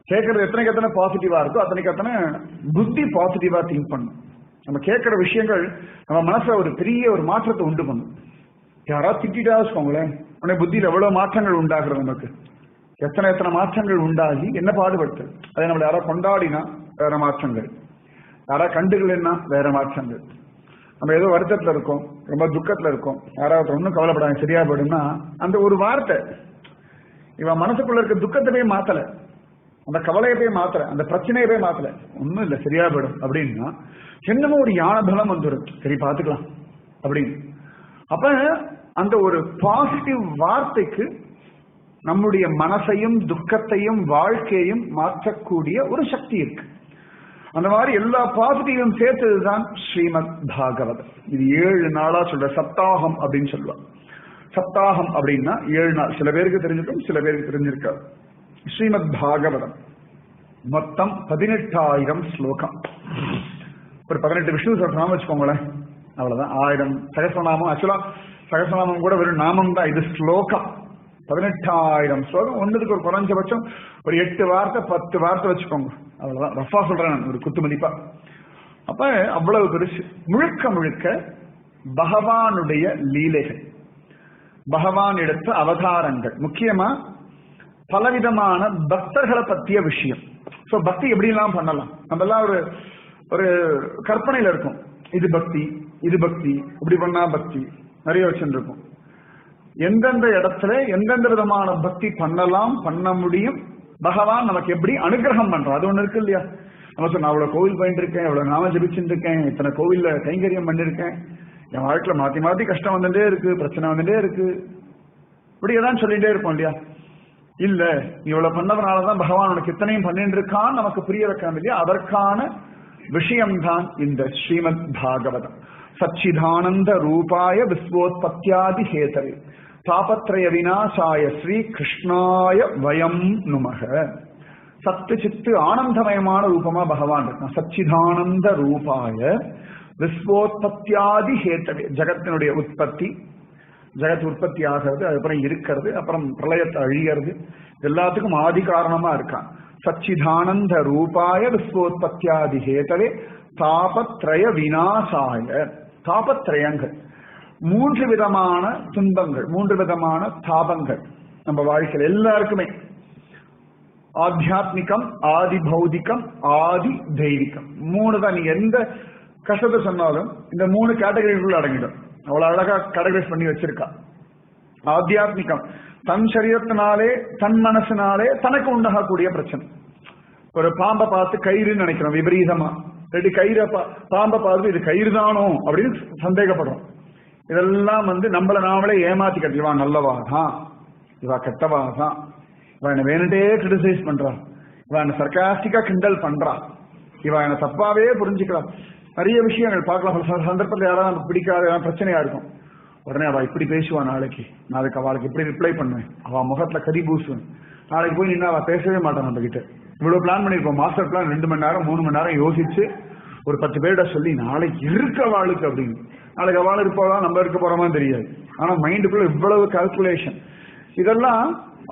கேட்கறது எத்தனைக்கு எத்தனை பாசிட்டிவா இருக்கோ அத்தனைக்கு அத்தனை புத்தி பாசிட்டிவா திங்க் பண்ணும். நம்ம கேட்கிற விஷயங்கள் நம்ம மனசுல ஒரு பெரிய ஒரு மாற்றத்தை உண்டு பண்ணும். யாராவது திட்டா வச்சுக்கோங்களேன், உடனே புத்தியில் எவ்வளவு மாற்றங்கள் உண்டாகிறது. நமக்கு எத்தனை எத்தனை மாற்றங்கள் உண்டாகி என்ன பாடுபட்டு அதை நம்மளை யாராவது கொண்டாடினா வேற மாற்றங்கள். யாராவது கண்டுகள்னா வேற மாற்றங்கள். நம்ம ஏதோ வருத்தத்துல இருக்கோம், ரொம்ப துக்கத்துல இருக்கோம், யாராவது ஒன்றும் கவலைப்படாங்க சரியா போயிடும்னா அந்த ஒரு வார்த்தை இவன் மனசுக்குள்ள இருக்க துக்கத்தை போய் மாத்தல, அந்த கவலையை போய் மாத்தல, அந்த பிரச்சனையை போய் மாத்தல, ஒன்றும் இல்லை சரியா போயிடும் அப்படின்னா என்னமோ ஒரு யான பலம் வந்துடும், சரி பார்த்துக்கலாம் அப்படின்னு. அப்ப அந்த ஒரு பாசிட்டிவ் வார்த்தைக்கு நம்முடைய மனசையும் துக்கத்தையும் வாழ்க்கையையும் மாற்றக்கூடிய ஒரு சக்தி இருக்கு. அந்த மாதிரி எல்லா பாசிட்டிவும் சேர்த்ததுதான் ஸ்ரீமத் பாகவதம். இது 7 நாளா சொல்ற சப்தாகம் அப்படின்னு சொல்லுவாங்க. சப்தாகம் அப்படின்னா 7 நாள். சில பேருக்கு தெரிஞ்சிருக்கும், சில பேருக்கு தெரிஞ்சிருக்காது. ஸ்ரீமத் பாகவதம் மொத்தம் 18,000 ஸ்லோகம். ஒரு 18 விஷ்ணு சஹஸ்ரநாமம் வச்சுக்கோங்களேன், அவ்வளவுதான். 1000 சகஸ்ரநாமம். ஆக்சுவலா சகஸ்ரநாமம் கூட வெறும் நாமம் தான், இது ஸ்லோகம். 18,000 ஸ்லோகம். ஒன்றுக்கு ஒரு குறைஞ்சபட்சம் ஒரு 8 வார்த்தை 10 வார்த்தை வச்சுக்கோங்க, அவ்வளவுதான். ரஃபா சொல்றேன் நான், ஒரு குத்து மதிப்பா. அப்ப அவ்வளவு பெருசு. முழுக்க முழுக்க பகவானுடைய லீலைகள், பகவான் எடுத்த அவதாரங்கள், முக்கியமா பலவிதமான பக்தர்களை பற்றிய விஷயம். சோ பக்தி எப்படி எல்லாம் பண்ணலாம், நம்ம எல்லாம் ஒரு ஒரு கற்பனையில இருக்கும், இது பக்தி இது பக்தி, இப்படி பண்ணா பக்தி நிறைய வச்சுருக்கும். எந்தெந்த இடத்துல எந்தெந்த விதமான பக்தி பண்ணலாம், பண்ண முடியும், பகவான் நமக்கு எப்படி அனுகிரகம் பண்றோம் அது ஒண்ணு இருக்கு இல்லையா. நம்ம சொன்ன அவ்வளவு கோவில் போயிட்டு இருக்கேன், இவ்வளவு நாம ஜபிச்சுட்டு இருக்கேன், இத்தனை கோவில்ல கைங்கரியம் பண்ணிருக்கேன், என் வாழ்க்கையில மாத்தி மாத்தி கஷ்டம் வந்துட்டே இருக்கு, பிரச்சனை வந்துட்டே இருக்கு, இப்படியேதான் சொல்லிட்டே இருப்போம் இல்லையா. இல்ல இவ்வளவு பண்ணதுனாலதான் பகவான் உனக்கு இத்தனையும் பண்ணிட்டு இருக்கான்னு நமக்கு புரிய வைக்காம இல்லையா. அதற்கான விஷயம்தான் இந்த ஸ்ரீமத் பாகவதம். சச்சிதானந்த ரூபாய விஸ்வோத்பத்தியாதி ஹேதவே தாபத்ரய விநாசாய ஸ்ரீ கிருஷ்ணாய வயம் நுமக. சத்து சித்து ஆனந்தமயமான ரூபமா பகவான் இருக்கான். சச்சிதானந்த ரூபாய விஸ்வோத்பத்தியாதி ஹேதவே, ஜகத்தினுடைய உற்பத்தி, ஜகத் உற்பத்தி ஆகிறது, அதுக்கப்புறம் இருக்கிறது, அப்புறம் பிரளயத்தை அழிகிறது, எல்லாத்துக்கும் ஆதி காரணமா இருக்கான். சச்சிதானந்த ரூபாய விஸ்வோத்பத்தியாதி ஹேதவே தாபத்ரய விநாசாய. தாபத்ரயங்கள், 3 விதமான துன்பங்கள், 3 விதமான தாபங்கள் நம்ம வாழ்க்கையில் எல்லாருக்குமே. ஆத்தியாத்மிகம், ஆதி பௌதிகம், ஆதி தெய்வீகம். 3 தான். நீங்க எந்த கஷ்டத்தை சொன்னாலும் இந்த 3 கேட்டகரிக்குள்ள அடங்கிடும். அவ்வளவு அழகா கேட்டகரைஸ் பண்ணி வச்சிருக்கா. ஆத்தியாத்மிகம், தன் சரீரத்தினாலே தன் மனசினாலே தனக்கு உண்டாகக்கூடிய பிரச்சனை. ஒரு பாம்பை பார்த்து கயிறுன்னு நினைக்கிறோம் விபரீதமா, ரெண்டு கயிறை பாம்பை பார்த்து இது கயிறு தானோ அப்படின்னு சந்தேகப்படுறோம். இதெல்லாம் நம்மள நாமளே ஏமாத்திக்கிறது. இவா நல்லவாதான், இவா கெட்டவாதான், இவா என்ன வேணுட்டே கிரிட்டிசைஸ் பண்றா, இவா என்ன சர்காஸ்டிக்கா கிண்டல் பண்றா, இவா என்ன தப்பாவே புரிஞ்சுக்கிறா. நிறைய விஷயங்கள் பார்க்கலாம். சந்தர்ப்பத்தில் யாராவது நமக்கு பிடிக்காத பிரச்சனையா இருக்கும், உடனே அவ இப்படி பேசுவா, நாளைக்கு அவளுக்கு இப்படி ரிப்ளை பண்ணுவேன், அவ முகத்துல கறி பூசுவேன், நாளைக்கு போய் நின்று அவ பேசவே மாட்டான் நம்ம கிட்ட. இவ்வளவு பிளான் பண்ணிருப்போம், மாஸ்டர் பிளான் 2 மணி நேரம் 3 மணி நேரம் யோசிச்சு ஒரு 10 பேர்கிட்ட சொல்லி நாளைக்கு இருக்க வாளுக்கு அப்படின்னு. நாளைக்கு அவள் இருப்போதா நம்ம இருக்க போறோமா தெரியாது. ஆனா மைண்டுக்குள்ள இவ்வளவு கால்குலேஷன். இதெல்லாம்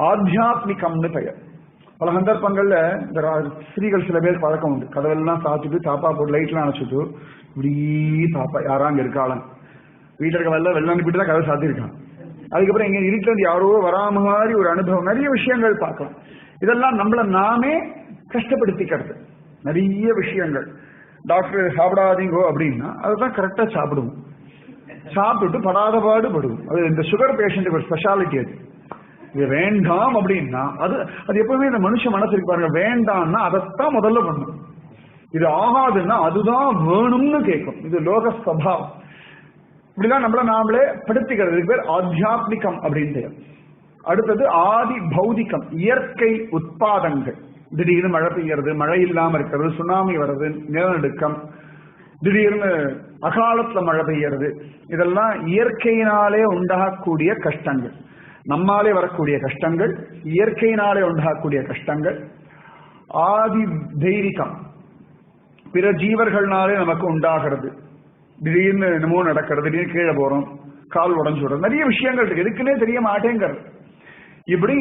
ஆத்தியாத்மிகம்னு பெயர். பல சந்தர்ப்பங்கள்ல இந்த ஸ்திரீகள் சில பேர் பழக்கம் உண்டு, கதவெல்லாம் சாத்திட்டு தாப்பா போட்டு லைட்லாம் அணைச்சிட்டு இப்படி தாப்பா யாராங்க இருக்காளன், வீட்டில் இருக்க வெள்ளம் அனுப்பிட்டு தான் கதை சாத்திருக்கான். அதுக்கப்புறம் எங்க இருட்டுல இருந்து யாரோ வராம மாதிரி ஒரு அனுபவம். நிறைய விஷயங்கள் பார்க்கலாம். இதெல்லாம் நம்மள நாமே கஷ்டப்படுத்திக்கிறது. நிறைய விஷயங்கள். டாக்டர் சாப்பிடாதீங்கோ அப்படின்னா அதுதான் கரெக்டா சாப்பிடுவோம், சாப்பிட்டுட்டு படாத பாடுபடுவோம். அது இந்த சுகர் பேஷண்ட்டுக்கு ஒரு ஸ்பெஷாலிட்டி. அது இது வேண்டாம் அப்படின்னா அது எப்பவுமே இந்த மனுஷ மனசு இருக்கு பாருங்க, வேண்டாம்னா அதைத்தான் முதல்ல பண்ணும். இது ஆகாதுன்னா அதுதான் வேணும்னு கேட்கும். இது லோக ஸ்வபாவம். இப்படிதான் நம்மள நாமளே படுத்திக்கிறது. இதுக்கு பேர் ஆத்தியாத்மிகம் அப்படின்னு. அடுத்தது ஆதி பௌதிகம், இயற்கை உட்பாதங்கள். திடீர்னு மழை பெய்யறது, மழை இல்லாம இருக்கிறது, சுனாமி வர்றது, நிலநடுக்கம், திடீர்னு அகாலத்துல மழை பெய்யறது, இதெல்லாம் இயற்கையினாலே உண்டாகக்கூடிய கஷ்டங்கள். நம்மாலே வரக்கூடிய கஷ்டங்கள், இயற்கையினாலே உண்டாகக்கூடிய கஷ்டங்கள். ஆதி தெய்வீகம், பிற ஜீவர்கள்னாலே நமக்கு உண்டாகிறது. திடீர்னு என்னமோ நடக்கிறது, திடீர்னு கீழே போறோம், கால் உடஞ்சு விடுறது, நிறைய விஷயங்கள் இருக்கு, எதுக்குன்னே தெரிய மாட்டேங்கிறது. இப்படி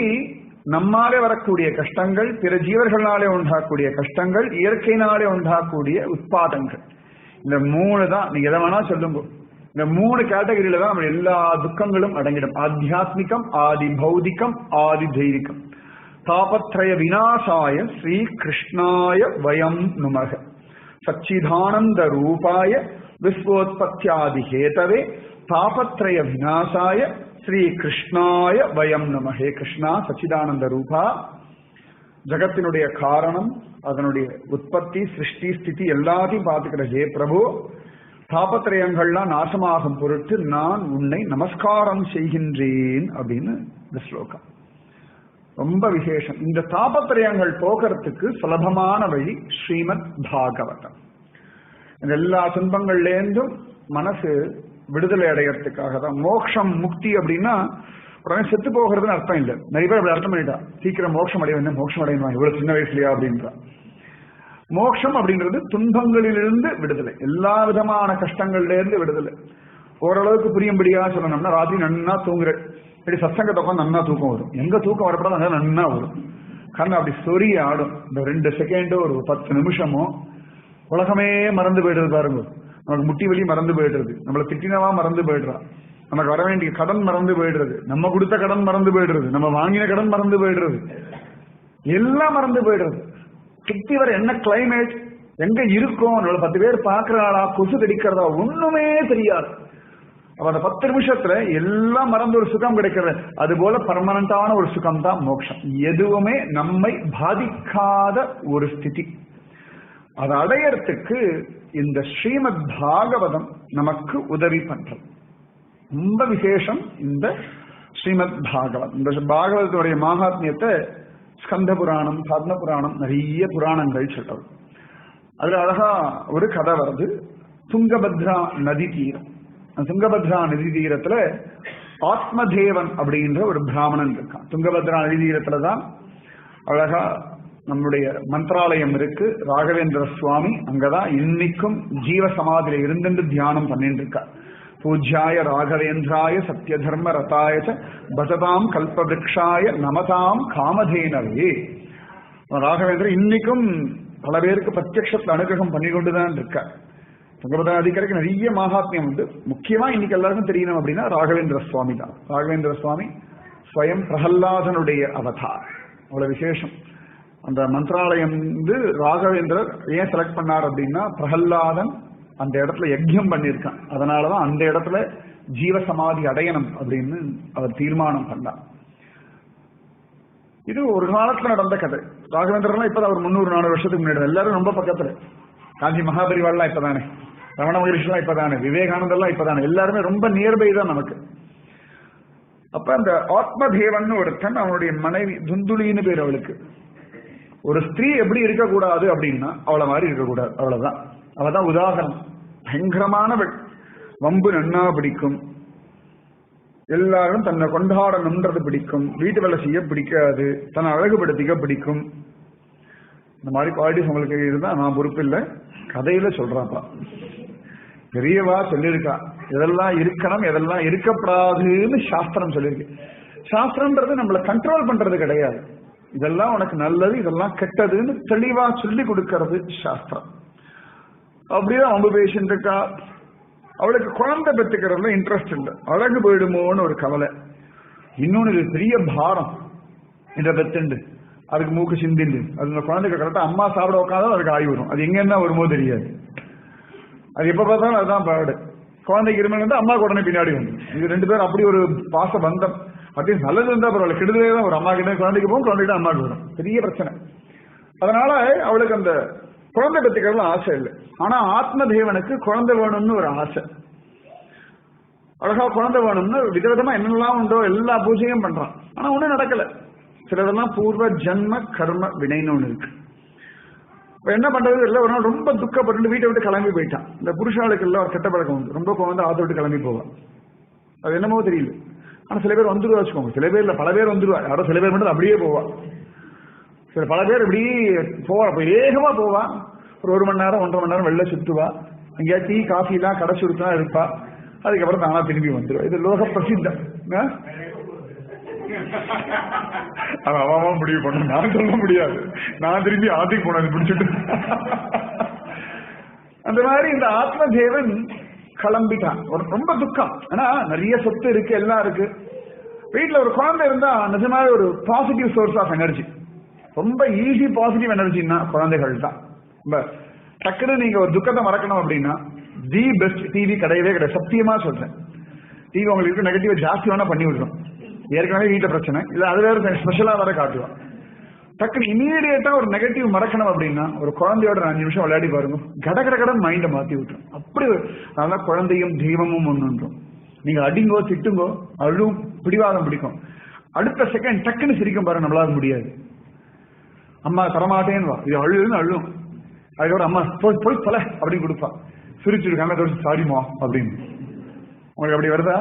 நம்மாலே வரக்கூடிய கஷ்டங்கள், பிற ஜீவர்களாலே உண்டாகக்கூடிய கஷ்டங்கள், இயற்கையினாலே உண்டாகக்கூடிய உட்பாதங்கள். இந்த 3 தான். நீங்க எதை வேணா சொல்லுங்க, இந்த 3 கேட்டகரியில தான் நம்ம எல்லா துக்கங்களும் அடங்கிடும். ஆத்தியாத்மிகம், ஆதி பௌதிகம், ஆதி தெய்வீகம். தாபத்ரய விநாசாய ஸ்ரீ கிருஷ்ணாய வயம் நுமக சச்சிதானந்த ரூபாய விஸ்வோத்பத்தியாதி ஹேதவே தாபத்ரய விநாசாய ஸ்ரீ கிருஷ்ணாய வயம் நமஹே. கிருஷ்ணா சச்சிதானந்த ரூபா, ஜகத்தினுடைய காரணம், அதனுடைய உற்பத்தி, சிருஷ்டி, ஸ்திதி எல்லாத்தையும் பார்த்துக்கிற ஹே பிரபு, தாபத்திரயங்கள்லாம் நாசமாகும் பொருட்டு நான் உன்னை நமஸ்காரம் செய்கின்றேன் அப்படின்னு இந்த ஸ்லோகம். ரொம்ப விசேஷம். இந்த தாபத்திரயங்கள் போகிறதுக்கு சுலபமான வழி ஸ்ரீமத் பாகவதம். இந்த எல்லா துன்பங்கள்லேருந்தும் மனசு விடுதலை அடையறதுக்காக தான். மோட்சம் முக்தி அப்படின்னா உடனே செத்து போகிறதுன்னு அர்த்தம் இல்லை. நிறைய பேர் அப்படி அர்த்தம் பண்ணிட்டா, சீக்கிரம் மோட்சம் அடையணும், மோட்சம் அடையணும் இவ்வளவு சின்ன வயசுலயா அப்படின்றா. மோட்சம் அப்படின்றது துன்பங்களிலிருந்து விடுதலை, எல்லா விதமான கஷ்டங்கள்ல இருந்து விடுதலை. ஓரளவுக்கு புரியும்படியா சொல்லணும்னா, ராத்திரி நன்னா தூங்குற இப்படி சத்சங்கத்தை உட்காந்து நன்னா தூக்கம் வரும். எங்க தூக்கம் வரப்படாது அங்க நன்னா வரும். கண்ணு அப்படி சொரிய ஆடும். இந்த 2 செகண்டோ ஒரு 10 நிமிஷமோ உலகமே மறந்து போயிடுறது பாருங்க. நமக்கு முட்டி வலி மறந்து போயிடுறது, நம்மளை திட்டினவா மறந்து போயிடுறா, நமக்கு வர வேண்டிய கடன் மறந்து போயிடுறது, நம்ம கொடுத்த கடன் மறந்து போயிடுறது, நம்ம வாங்கின கடன் மறந்து போயிடுறது, எல்லாம் மறந்து போயிடுறது. சுத்தி வர என்ன கிளைமேட், எங்க இருக்கும், நம்மள 10 பேர் பாக்குறாளா, கொசு கடிக்கிறதா, ஒண்ணுமே தெரியாது. அப்ப அந்த 10 நிமிஷத்துல எல்லாம் மறந்து ஒரு சுகம் கிடைக்கிறது. அது போல பர்மனண்டான ஒரு சுகம் தான் மோட்சம். எதுவுமே நம்மை பாதிக்காத ஒரு ஸ்திதி. அதை அடையறதுக்கு இந்த ஸ்ரீமத் பாகவதம் நமக்கு உதவி பண்றது. ரொம்ப விசேஷம் இந்த ஸ்ரீமத் பாகவதம். இந்த பாகவதத்துடைய மகாத்மியத்தை ஸ்கந்த புராணம், பத்ம புராணம், நிறைய புராணங்கள் சொல்றது. அதுல அழகா ஒரு கதை வருது. துங்கபத்ரா நதி தீரம். துங்கபத்ரா நதி தீரத்துல ஆத்மதேவன் அப்படின்ற ஒரு பிராமணன் இருக்கான். துங்கபத்ரா நதி தீரத்துலதான் அழகா நம்முடைய மந்திராலயம் இருக்கு. ராகவேந்திர சுவாமி அங்கதான் இன்னைக்கும் ஜீவ சமாதியில இருந்து தியானம் பண்ணிட்டு இருக்கார். பூஜ்யாய ராகவேந்திராய சத்ய தர்ம ரதாய பஜதாம் கல்பவிருக்ஷாய நமதாம் காமதேனவே. ராகவேந்திரன் இன்னைக்கும் பல பேருக்கு பிரத்யக்ஷத்துல அனுகிரகம் பண்ணி கொண்டுதான் இருக்கார். துங்கபத்ரா நதிக்கரைக்கு நிறைய மகாத்மியம் உண்டு. முக்கியமா இன்னைக்கு எல்லாருக்கும் தெரியணும் அப்படின்னா ராகவேந்திர சுவாமி தான். ராகவேந்திர சுவாமி ஸ்வயம் பிரகல்லாதனுடைய அவதார். அவ்வளவு விசேஷம். அந்த மந்திராலயம் வந்து ராகவேந்திரர் ஏன் செலக்ட் பண்ணார் அப்படின்னா, பிரகல்லாதன் அந்த இடத்துல யஜ்யம் பண்ணியிருக்கான். அதனாலதான் அந்த இடத்துல ஜீவசமாதி அடையணும் அப்படின்னு அவர் தீர்மானம் பண்ணார். இது ஒரு காலத்துல நடந்த கதை. ராகவேந்திரர்லாம் இப்பதான் ஒரு 300-400 வருஷத்துக்கு முன்னாடி. எல்லாரும் ரொம்ப பக்கத்துல. காஞ்சி மகாபரிவாள்லாம் இப்பதானே, ரமண மகரிஷிலாம் இப்பதானே, விவேகானந்தர்லாம் இப்பதானே, எல்லாருமே ரொம்ப நியர்பை தான் நமக்கு. அப்ப அந்த ஆத்மதேவன் ஒருத்தன், அவனுடைய மனைவி துந்துலின்னு பேர் அவளுக்கு. ஒரு ஸ்திரீ எப்படி இருக்கக்கூடாது அப்படின்னா அவளை மாதிரி இருக்கக்கூடாது, அவ்வளவுதான். அவதான் உதாரணம். பயங்கரமானவள். வம்பு நன்னா பிடிக்கும், எல்லாரும் தன்னை கொண்டாடணும்ன்றது பிடிக்கும், வீட்டு வேலை செய்ய பிடிக்காது, தன்னை அழகுபடுத்திக்க பிடிக்கும். இந்த மாதிரி குவாலிட்டிஸ் உங்களுக்கு இருந்தா நான் பொறுப்பு இல்லை, கதையில சொல்றாப்பா. பெரியவா சொல்லியிருக்கா இதெல்லாம் இருக்கணும், இதெல்லாம் இருக்கப்படாதுன்னு சாஸ்திரம் சொல்லியிருக்கு. சாஸ்திரம்ன்றது நம்மளை கண்ட்ரோல் பண்றது கிடையாது. இதெல்லாம் உனக்கு நல்லது, இதெல்லாம் கெட்டதுன்னு தெளிவா சொல்லி கொடுக்கறது சாஸ்திரம். அப்படியே அவங்க பேசிட்டு இருக்கா. அவளுக்கு குழந்தை பெற்றுக்கிறதுல இன்ட்ரெஸ்ட் இல்லை, அழகு போயிடுமோன்னு ஒரு கவலை. இன்னொன்னு இது பெரிய பாரம். இதை பெத்துண்டு அதுக்கு மூக்கு சிந்திண்டு அது இந்த குழந்தைக்கு கரெக்டா அம்மா சாப்பிட உட்காந்தாலும் அதுக்கு ஆகி வரும். அது எங்கன்னா வருமோ தெரியாது. அது எப்ப பார்த்தாலும் அதுதான் பாடு. குழந்தைக்கு இருமல் வந்து அம்மா உடனே பின்னாடி வந்து இது 2 பேரும் அப்படி ஒரு பாச பந்தம். அப்படி நல்லது இருந்தா பரவாயில்ல, கெடுதலே தான் ஒரு அம்மா கிட்ட குழந்தைக்கு போகும், குழந்தைகிட்ட அம்மாவுக்கு வரும். பெரிய பிரச்சனை. அதனால அவளுக்கு அந்த குழந்தை பெற்றுக்கிறதுல ஆசை இல்லை. ஆனா ஆத்மதேவனுக்கு குழந்தை வேணும்னு ஒரு ஆசை. அழகா குழந்தை வேணும்னு விதவிதமா என்னெல்லாம் உண்டோ எல்லா பூஜையும் பண்றான். ஆனா ஒண்ணும் நடக்கல. சிலதெல்லாம் பூர்வ ஜன்ம கர்ம வினைன்னு ஒண்ணு இருக்கு. இப்ப என்ன பண்றது இல்லை, ஒரு நாள் ரொம்ப துக்கப்பட்டு வீட்டை விட்டு கிளம்பி போயிட்டான். இந்த புருஷாளுக்கு எல்லாம் ஒரு கெட்ட பழக்கம் உண்டு, ரொம்ப குழந்தை ஆத்த விட்டு கிளம்பி போவான். அது என்னமோ தெரியல. ஆனா சில பேர் வந்துருவா வச்சுக்கோங்க, சில பேர் இல்ல பல பேர் வந்துருவா. யாரோ சில பேர் மட்டும் அப்படியே போவா. சில பல பேர் இப்படி போவா, வேகமா போவா. ஒரு 1 மணி நேரம் 1.5 மணி நேரம் வெளில சுத்துவா. எங்கேயா டீ காஃபி எல்லாம் கடை சுருத்தா இருப்பா. அதுக்கப்புறம் தானா திரும்பி வந்துடுவா. இது லோக பிரசித்தம். அவன் முடிவு பண்ண, நான் சொல்ல முடியாது. நான் திரும்பி ஆத்துக்கு போனது பிடிச்சிட்டு. அந்த மாதிரி இந்த ஆத்மதேவன் கிளம்பிட்டான். ரொம்ப துக்கம். ஆனா நிறைய சொத்து இருக்கு, எல்லாம் இருக்கு. வீட்டுல ஒரு குழந்தை இருந்தா நிஜமாவே ஒரு பாசிட்டிவ் சோர்ஸ் ஆஃப் எனர்ஜி. ரொம்ப ஈஸி பாசிட்டிவ் எனர்ஜின்னா குழந்தைகள் தான். ரொம்ப டக்குன்னு நீங்க ஒரு துக்கத்தை மறக்கணும் அப்படின்னா தி பெஸ்ட் டிவி கிடையவே கிடையாது. சத்தியமா சொல்றேன். டிவி உங்களுக்கு நெகட்டிவ் ஜாஸ்தி வேணா பண்ணி விடுறோம். ஏற்கனவே வீட்டுல பிரச்சனை இல்ல, அது வேற ஸ்பெஷலா வேற காட்டுவோம். டக்குன்னு இமீடியட்டா ஒரு நெகட்டிவ் மறக்கணும் அப்படின்னா ஒரு குழந்தையோட 5 நிமிஷம் விளையாடி பாருங்க, கடகடகடன் மைண்டை மாத்தி விட்டுரும். அப்படி அதனால குழந்தையும் தெய்வமும் ஒன்றுன்றோம். நீங்க அடிங்கோ திட்டுங்கோ அழும் பிடிவாதம் பிடிக்கும், அடுத்த செகண்ட் டக்குன்னு சிரிக்கும் பாருங்க, நம்மளால முடியாது. அம்மா தரமாட்டேன்னு வா, இது அழுன்னு அழும். அதோட அம்மா போய் போய் தொலை அப்படின்னு கொடுப்பா, சிரிச்சிருக்காங்க சாரிமா அப்படின்னு. உங்களுக்கு அப்படி வருதா?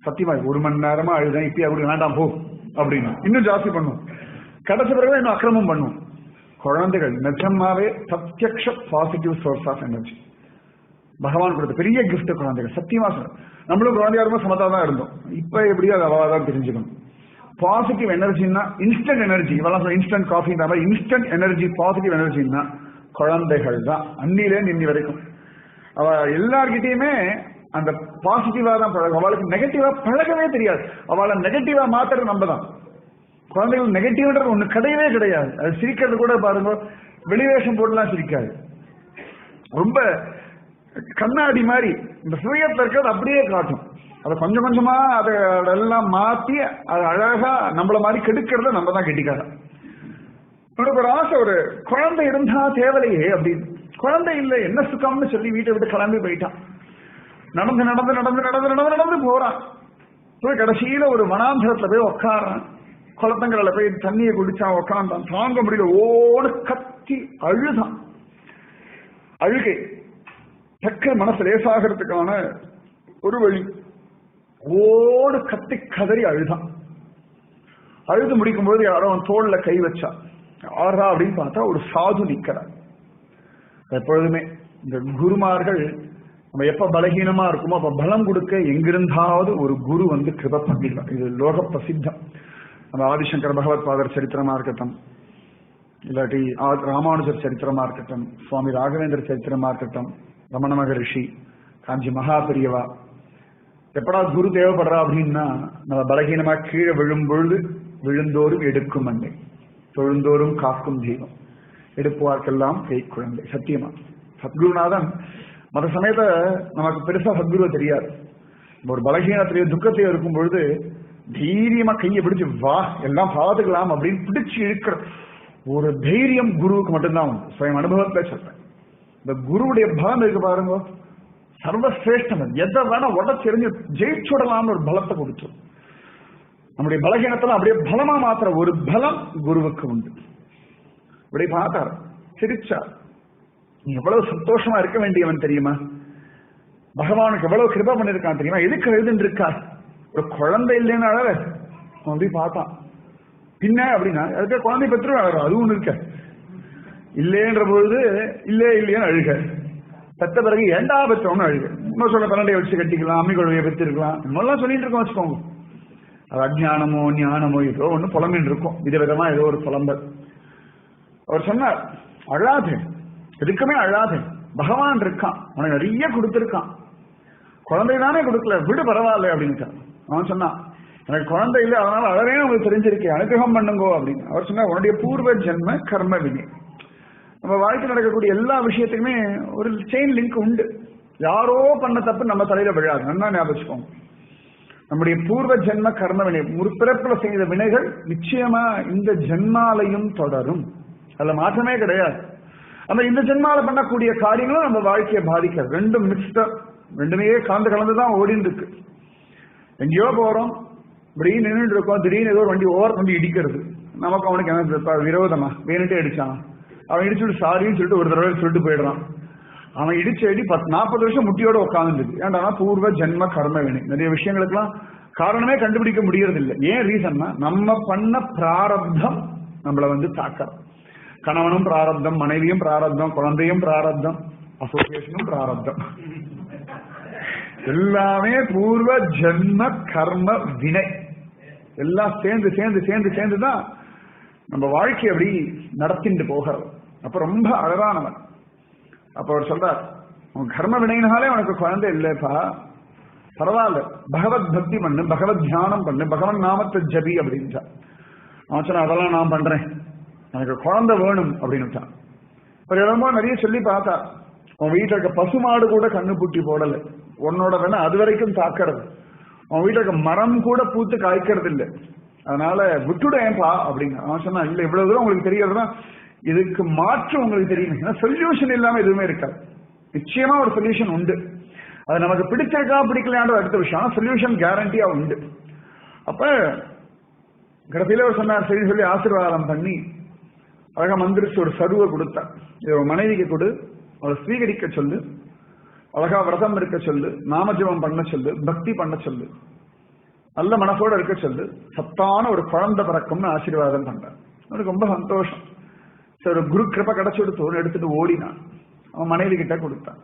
சத்தியமா 1 மணி நேரமா அழுதான், இப்பயே அப்படி வேண்டாம் போ அப்படின்னு இன்னும் ஜாஸ்தி பண்ணும். கடைசி பிறகு இன்னும் அக்கிரமம் பண்ணும். குழந்தைகள் நிஜமாவே பிரத்யக்ஷ பாசிட்டிவ் சோர்ஸ் ஆஃப் எனர்ஜி. பகவான் கொடுத்த பெரிய கிஃப்ட் குழந்தைகள். சத்தியமா சொல்றேன், நம்மளும் குழந்தையா இருக்கும் சமத்தா தான் இருந்தோம். இப்ப எப்படியோ அதை அவாதான் தெரிஞ்சுக்கணும். பாசிட்டிவ் எனர்ஜின்னா இன்ஸ்டன்ட் எனர்ஜி. இவெல்லாம் instant coffee instant energy, positive எனர்ஜின்னா குழந்தைகள் தான். அன்னிலே நின்று வரைக்கும் அவ எல்லார்கிட்டயுமே அந்த பாசிட்டிவா தான் பழகும். அவளுக்கு நெகட்டிவா பழகவே தெரியாது. அவளை நெகட்டிவா மாத்துறது நம்ம தான். குழந்தைகள் நெகட்டிவ்ன்றது ஒண்ணு கிடையவே கிடையாது. அது சிரிக்கிறது கூட பாருங்க, வெளிவேஷம் போட்டுலாம் சிரிக்காது. ரொம்ப கண்ணாடி மாதிரி இந்த சுயத்துல இருக்கிறது அப்படியே காட்டும். அதை கொஞ்சம் கொஞ்சமா அதெல்லாம் மாத்தி அது அழகா நம்மள மாதிரி கெடுக்கிறத நம்ம தான் கெட்டிக்காத. உனக்கு ஒரு ஆசை, ஒரு குழந்தை இருந்தா தேவலையே அப்படின்னு. குழந்தை இல்லை என்ன சுகம்னு சொல்லி வீட்டை விட்டு கிளம்பி போயிட்டான். நடந்து நடந்து நடந்து நடந்து நடந்து நடந்து போறான். போய் கடைசியில ஒரு வனாந்தரத்துல போய் உட்காரான். குளத்தங்கள்ல போய் தண்ணியை குடிச்சான், உட்காந்தான். தாங்க முடியல, ஓடு கத்தி அழுதான். அழுகை தக்க மனசு லேசாகிறதுக்கான ஒரு வழி. ஓடு கத்தி கதறி அழுதான். அழுது முடிக்கும் போது யாரோ அவன் தோல்ல கை வச்சா. ஆறா அப்படின்னு பார்த்தா ஒரு சாது நிக்கிறார். எப்பொழுதுமே இந்த குருமார்கள் நம்ம எப்ப பலகீனமா இருக்குமோ அப்ப பலம் கொடுக்க எங்கிருந்தாவது ஒரு குரு வந்து கிருப பண்ணிடலாம். இது லோக பிரசித்தம். நம்ம ஆதிசங்கர பகவத் பாதர் சரித்திரமா இருக்கட்டும், இல்லாட்டி ராமானுஜர் சரித்திரமா இருக்கட்டும், சுவாமி ராகவேந்திர சரித்திரமா இருக்கட்டும், ரமண மகரிஷி, காஞ்சி மகா பெரியவா, எப்படா குரு தேவைப்படுறா அப்படின்னா நம்ம பலகீனமா கீழே விழும் பொழுது விழுந்தோறும் எடுக்கும் அண்டை, தொழுந்தோறும் காக்கும் தெய்வம், எடுப்புவார்க்கெல்லாம் கை குழந்தை. சத்தியமா சத்குருநாதன் மற்ற சமயத்த நமக்கு பெருசா சத்குருவை தெரியாது. ஒரு பலகீனத்திலேயே துக்கத்திலேயே இருக்கும் பொழுது தைரியமா கையை பிடிச்சு வா எல்லாம் பார்த்துக்கலாம் அப்படின்னு பிடிச்சு இழுக்கிற ஒரு தைரியம் குருவுக்கு மட்டும்தான் உண்டு. சுயம் அனுபவத்தை சொல்றேன். இந்த குருவுடைய பலம் இருக்கு பாருங்க, சர்வசிரேஷ்டம். எதை வேணா உடச்செறிஞ்சு ஜெயிச்சுடலாம்னு ஒரு பலத்தை கொடுத்து நம்முடைய பலகீனத்துல அப்படியே பலமா மாத்திர ஒரு பலம் குருவுக்கு உண்டு. இப்படி பார்த்தார், சிரிச்சார். நீ எவ்வளவு சந்தோஷமா இருக்க வேண்டியவன் தெரியுமா? பகவானுக்கு எவ்வளவு கிருபா பண்ணிருக்கான் தெரியுமா? எதுக்கு எழுதுன்னு இருக்கா? ஒரு குழந்தை இல்லைன்னு அழக அப்படி பார்த்தான். பின்ன அப்படின்னா அதுக்கு குழந்தை பெற்று அழகு அது ஒண்ணு இருக்க இல்லைன்ற பொழுது இல்லே இல்லையான்னு அழுக. பெத்த பிறகு ஏண்டா பெற்றவனு அழுக. இன்னும் சொல்ல பன்னெண்டை வச்சு கட்டிக்கலாம், அம்மி குழந்தைய பெற்றிருக்கலாம், இன்னெல்லாம் சொல்லிட்டு இருக்கோம் வச்சுக்கோங்க. அது அஜ்ஞானமோ ஞானமோ ஏதோ ஒண்ணு புலம்பின்னு இருக்கும், விதவிதமா ஏதோ ஒரு புலம்பல். அவர் சொன்னார், அழாது, எதுக்குமே அழாது, பகவான் இருக்கான், உனக்கு நிறைய கொடுத்திருக்கான், குழந்தை தானே கொடுக்கல, விடு பரவாயில்ல அப்படின்னு. அவன் சொன்னான், எனக்கு குழந்தை இல்லை அதனால அழகே உங்களுக்கு தெரிஞ்சிருக்கேன், அனுகிரகம் பண்ணுங்கோ அப்படின்னு. அவர் சொன்னார், உன்னுடைய பூர்வ ஜென்ம கர்ம வினை. நம்ம வாழ்க்கை நடக்கக்கூடிய எல்லா விஷயத்துக்குமே ஒரு செயின் லிங்க் உண்டு. யாரோ பண்ண தப்பு நம்ம தலையில விழாது, நல்லா ஞாபகம் வச்சுக்கோங்க. நம்முடைய பூர்வ ஜென்ம கர்ம வினை, முற்பிறப்புல செய்த வினைகள் நிச்சயமா இந்த ஜென்மாலையும் தொடரும், அதுல மாற்றமே கிடையாது. அந்த இந்த ஜென்மால பண்ணக்கூடிய காரியங்களும் நம்ம வாழ்க்கையை பாதிக்கிறது. ரெண்டும் மிக்ஸ்டா, ரெண்டுமே கலந்துதான் ஓடின்னு இருக்கு. எங்கேயோ போறோம், இப்படி நின்றுட்டு இருக்கோம், திடீர்னு ஏதோ ஒரு வண்டி ஓவர் வண்டி இடிக்கிறது. நமக்கு அவனுக்கு என்ன விரோதமா வேணுட்டே அடிச்சான். அவன் இடிச்சுட்டு சாரின்னு சொல்லிட்டு ஒரு தடவை சொல்லிட்டு போயிடுறான். அவன் இடிச்சு அடி 40 வருஷம் முட்டியோட உட்காந்துருக்கு. ஏன்டா பூர்வ ஜென்ம கர்ம வினை. நிறைய விஷயங்களுக்கெல்லாம் காரணமே கண்டுபிடிக்க முடியறது இல்லை. ஏன் ரீசன்னா நம்ம பண்ண பிராரப்தம் நம்மளை வந்து தாக்க. கணவனும் பிராரப்தம், மனைவியும் பிராரப்தம், குழந்தையும் பிராரப்தம், அசோசியேஷனும் பிராரப்தம், எல்லாமே பூர்வ ஜென்ம கர்ம வினை. எல்லாம் சேர்ந்து சேர்ந்து சேர்ந்து சேர்ந்துதான் நம்ம வாழ்க்கை அப்படி நடத்திட்டு போகிறது. அப்ப ரொம்ப அழகானவன். அப்ப அவர் சொல்றார், உன் கர்ம வினையினாலே உனக்கு குழந்தை இல்லப்பா, பரவாயில்ல, பகவத் பக்தி பண்ணு, பகவத் தியானம் பண்ணு, பகவன் நாமத்தை ஜபி அப்படின்றார். அவன் சொன்ன, அதெல்லாம் நான் பண்றேன், எனக்கு குழந்தை வேணும் அப்படின்னு. ஒரு இடமா நிறைய சொல்லி பார்த்தா, உன் வீட்டுல இருக்க பசுமாடு கூட கண்ணு பூட்டி போடல, உன்னோட வேணா அது வரைக்கும் தாக்கிறது, உன் வீட்டுல இருக்க மரம் கூட பூத்து காய்க்கிறது இல்லை, அதனால விட்டுடேன்பா அப்படின்னு. அவன் சொன்னா, இல்ல இவ்வளவு தூரம் உங்களுக்கு தெரியறதுன்னா இதுக்கு மாற்று உங்களுக்கு தெரியும். சொல்யூஷன் இல்லாம எதுவுமே இருக்காது. நிச்சயமா ஒரு சொல்யூஷன் உண்டு. அது நமக்கு பிடிச்சிருக்கா பிடிக்கலான்ற அடுத்த விஷயம். ஆனா சொல்யூஷன் கேரண்டியா உண்டு. அப்ப கடைசியில ஒரு சொன்னார், சரி சொல்லி ஆசீர்வாதம் பண்ணி அழகா மந்திரிச்சு ஒரு சருவை கொடுத்தா. இதை மனைவிக்கு கொடு, அவளை ஸ்வீகரிக்க சொல்லு, அழகா விரதம் இருக்க சொல்லு, நாமஜபம் பண்ண சொல்லு, பக்தி பண்ண சொல்லு, நல்ல மனசோட இருக்க சொல்லு, சத்தான ஒரு குழந்தை பிறக்கும்னு ஆசீர்வாதம் பண்றான். அவனுக்கு ரொம்ப சந்தோஷம். சரி, ஒரு குரு கிருப்பை கிடைச்சு கொடுத்து எடுத்துட்டு ஓடினான். அவன் மனைவி கிட்ட கொடுத்தான்.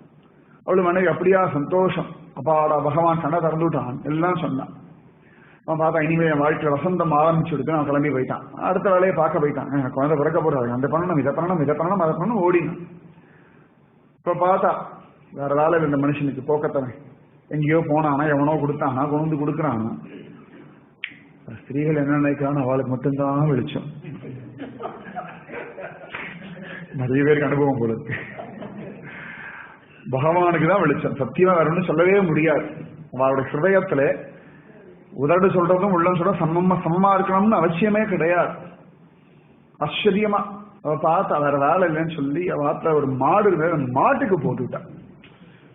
அவளு மனைவி அப்படியா சந்தோஷம், அப்பாடா பகவான் கண்ணை திறந்துட்டான் எல்லாம் சொன்னான். அவன் பார்த்தா, இனிமே என் வாழ்க்கையில வசந்தம் ஆரம்பிச்சு கொடுத்து அவன் கிளம்பி போயிட்டான். அடுத்த வேலையை பார்க்க போயிட்டான். குழந்தை பிறக்க போறாரு, அந்த பண்ணணும் இதை பண்ணணும் இதை பண்ணணும் அதை பண்ணணும் ஓடினான். இப்ப பார்த்தா வேற வேலை இந்த மனுஷனுக்கு போக்கத்தவன் எங்கேயோ போனானா, எவனோ கொடுத்தானா, கொண்டு கொடுக்குறானா. ஸ்திரீகள் என்ன நினைக்கிறான்னு அவளுக்கு மட்டும்தான் வெளிச்சம். நிறைய பேருக்கு அனுபவம் போல இருக்கு. பகவானுக்கு தான் வெளிச்சம், சத்தியமா வேற ஒன்றும் சொல்லவே முடியாது. அவளோட ஹிருதயத்துல உதடு சொல்றதும் உள்ளம் சொல்றதும் சமமா இருக்கணும்னு அவசியமே கிடையாது. ஆச்சரியமா அவ பார்த்தா வேற வேலை இல்லைன்னு சொல்லி அவ ஒரு மாடு மாட்டுக்கு போட்டுவிட்டான்.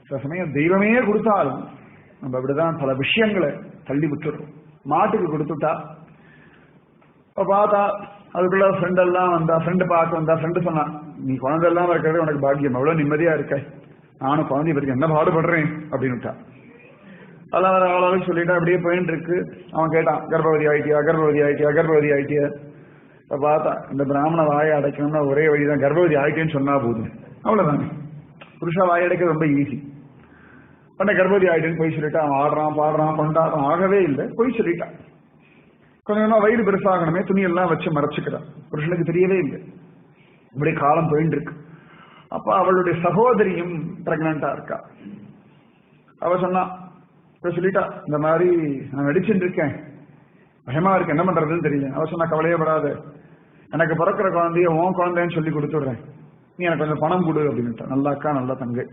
சில சமயம் தெய்வமே கொடுத்தாலும் நம்ம அப்படிதான் பல விஷயங்களை தள்ளி விட்டுறோம். மாட்டுக்கு கொடுத்துட்டா. பார்த்தா அதுக்குள்ள ஃப்ரெண்ட் எல்லாம் வந்தா, ஃப்ரெண்டு பார்க்க வந்தா. ஃப்ரெண்டு சொன்னா, நீ குழந்தை எல்லாம் இருக்கிறது உனக்கு பாக்கியம், எவ்வளவு நிம்மதியா இருக்க, நானும் குழந்தைய பற்றி என்ன பாடுபடுறேன் அப்படின்னுட்டா. அதெல்லாம் அவ்வளவு சொல்லிட்டா. அப்படியே போயிட்டு இருக்கு. அவன் கேட்டான், கர்ப்பவதி ஆயிட்டியா கர்ப்பவதி ஆயிட்டியா கர்ப்பவதி ஆயிட்டியா. இப்ப பார்த்தா இந்த பிராமண வாயை அடைக்கணும்னா ஒரே வழிதான், கர்ப்பவதி ஆயிட்டேன்னு சொன்னா போதும், அவ்வளவுதானே. புருஷா வாயை அடைக்க ரொம்ப ஈஸி. உடனே கர்ப்பவதி ஆயிட்டேன்னு போய் சொல்லிட்டா. அவன் ஆடுறான் பாடுறான் கொண்டாடுறான், ஆகவே இல்லை, போய் சொல்லிட்டான். கொஞ்சம் வயிறு பெருசாகணுமே துணியெல்லாம் வச்சு மறைச்சுக்கிறான். புருஷனுக்கு தெரியவே இல்லை. இப்படி காலம் போயிட்டு இருக்கு. அப்ப அவளுடைய சகோதரியும் பிரெக்னண்டா இருக்கா. அவ சொன்னா, இப்ப சொல்லிட்டா, இந்த மாதிரி நான் நடிச்சுட்டு இருக்கேன், பயமா இருக்கு, என்ன பண்றதுன்னு தெரியல. அவ சொன்னா, கவலையே படாத, எனக்கு பிறக்கிற குழந்தைய உன் குழந்தைன்னு சொல்லி கொடுத்துடுறேன், நீ எனக்கு கொஞ்சம் பணம் கொடு அப்படின்னுட்டா. நல்லா அக்கா நல்லா தங்கை.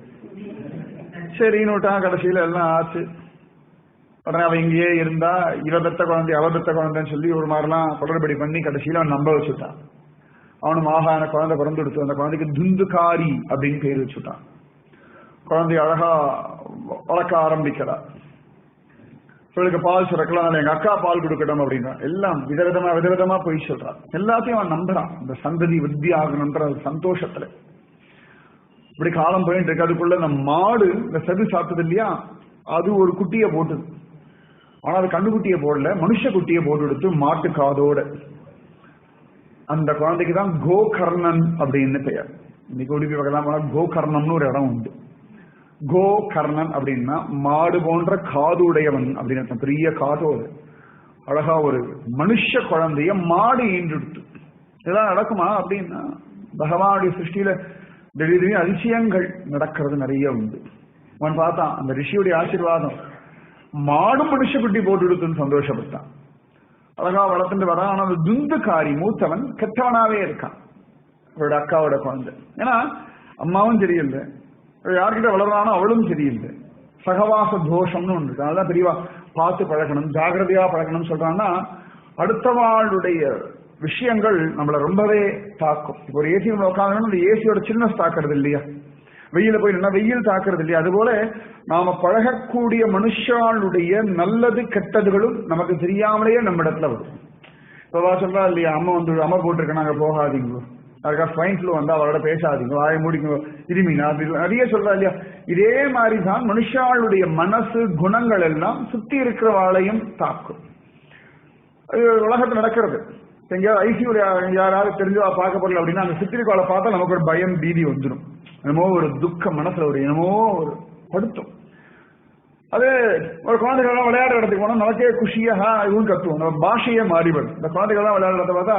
சரின்னுட்டா. கடைசியில எல்லாம் ஆச்சு. உடனே அவ இங்கேயே இருந்தா, இவ பெத்த குழந்தை அவ பெத்த குழந்தைன்னு சொல்லி ஒரு மாதிரிலாம் குளறுபடி பண்ணி கடைசியில அவன் நம்ப வச்சுட்டான். அவனு மாகாண குழந்தை பிறந்து கொடுத்து அந்த குழந்தைக்கு துந்துகாரி அப்படின்னு பேர் வச்சுட்டான். குழந்தை அழகா வளர்க்க ஆரம்பிக்கிறா. இவளுக்கு பால் சுரக்கலாம், எங்க அக்கா பால் கொடுக்கட்டும் அப்படின்னா எல்லாம் விதவிதமா போய் சொல்றான். எல்லாத்தையும் அவன் நம்புறான். இந்த சந்ததி விருத்தி ஆகணும்ன்ற சந்தோஷத்துல இப்படி காலம் போயிட்டு இருக்கு. அதுக்குள்ள இந்த மாடு இந்த செது சாப்பிட்டது இல்லையா, அது ஒரு குட்டியை போட்டுது. ஆனா அது கண்ணுக்குட்டியை போடல, மனுஷ குட்டியை போட்டு எடுத்து மாட்டு காதோட. அந்த குழந்தைக்கு தான் கோகர்ணன் அப்படின்னு பெயர். இன்னைக்கு உடுப்பி பக்கம் போனா கோகர்ணம்னு ஒரு இடம் உண்டு. கோகர்ணன் அப்படின்னா மாடு போன்ற காதுடையவன் அப்படின்னு, பெரிய காதோடு அழகா ஒரு மனுஷ குழந்தைய மாடு ஈன்றெடுத்து. இதெல்லாம் நடக்குமா அப்படின்னா, பகவானுடைய சிருஷ்டியில திடீர்னு அதிசயங்கள் நடக்கிறது நிறைய உண்டு. அவன் பார்த்தான், அந்த ரிஷியுடைய ஆசீர்வாதம் மாடும் மனுஷ குட்டி போட்டு எடுத்துன்னு சந்தோஷப்பட்டான். அழகா வளர்த்துட்டு வரான். ஆனா அந்த துந்துகாரி மூத்தவன் கெட்டவனாவே இருக்கான். அவரோட அக்காவோட குழந்தை. ஏன்னா அம்மாவும் சரியில்லை, யார்கிட்ட வளர்றானோ அவளும் சரியில்லை. சகவாச தோஷம்னு ஒன்று இருக்கு. அதெல்லாம் பெரியவா பார்த்து பழகணும், ஜாகிரதையா பழகணும்னு சொல்றான்னா, அடுத்தவாளுடைய விஷயங்கள் நம்மள ரொம்பவே தாக்கும். இப்போ ஒரு ஏசி உட்காந்து அந்த ஏசியோட சின்னஸ் தாக்குறது இல்லையா, வெயில போய் நின்னா வெயில் தாக்குறது இல்லையா, அதுபோல நாம பழகக்கூடிய மனுஷாளுடைய நல்லது கெட்டதுகளும் நமக்கு தெரியாமலேயே நம்ம இடத்துல வரும். இப்போ சொல்றா இல்லையா, அம்மா போட்டிருக்க நாங்க போகாதீங்க, அதுக்காக ஸ்வைன் ஃப்ளூ வந்தா அவரோட பேசாதீங்க, வாயை மூடிங்க, இருமினா நிறைய சொல்றா இல்லையா. இதே மாதிரிதான் மனுஷாளுடைய மனசு குணங்கள் எல்லாம் சுத்தி இருக்கிறவாளையும் தாக்கும். அது உலகத்தில் நடக்கிறது. எங்கேயாவது ஐசியூல யாராவது தெரிஞ்சவா பார்க்க போறல அப்படின்னா அந்த சித்திரிக்காலை பார்த்தா நமக்கு ஒரு பயம் பீதி வந்துடும். என்னமோ ஒரு துக்கம் மனசுல ஒரு என்னமோ ஒரு படுத்தும். அது ஒரு குழந்தைகள்லாம் விளையாடுற இடத்துக்கு போனா நமக்கே குஷியா இதுவும் கத்துவோம், நம்ம பாஷையே மாறிவிடும். இந்த குழந்தைகள்லாம் விளையாடுறத பார்த்தா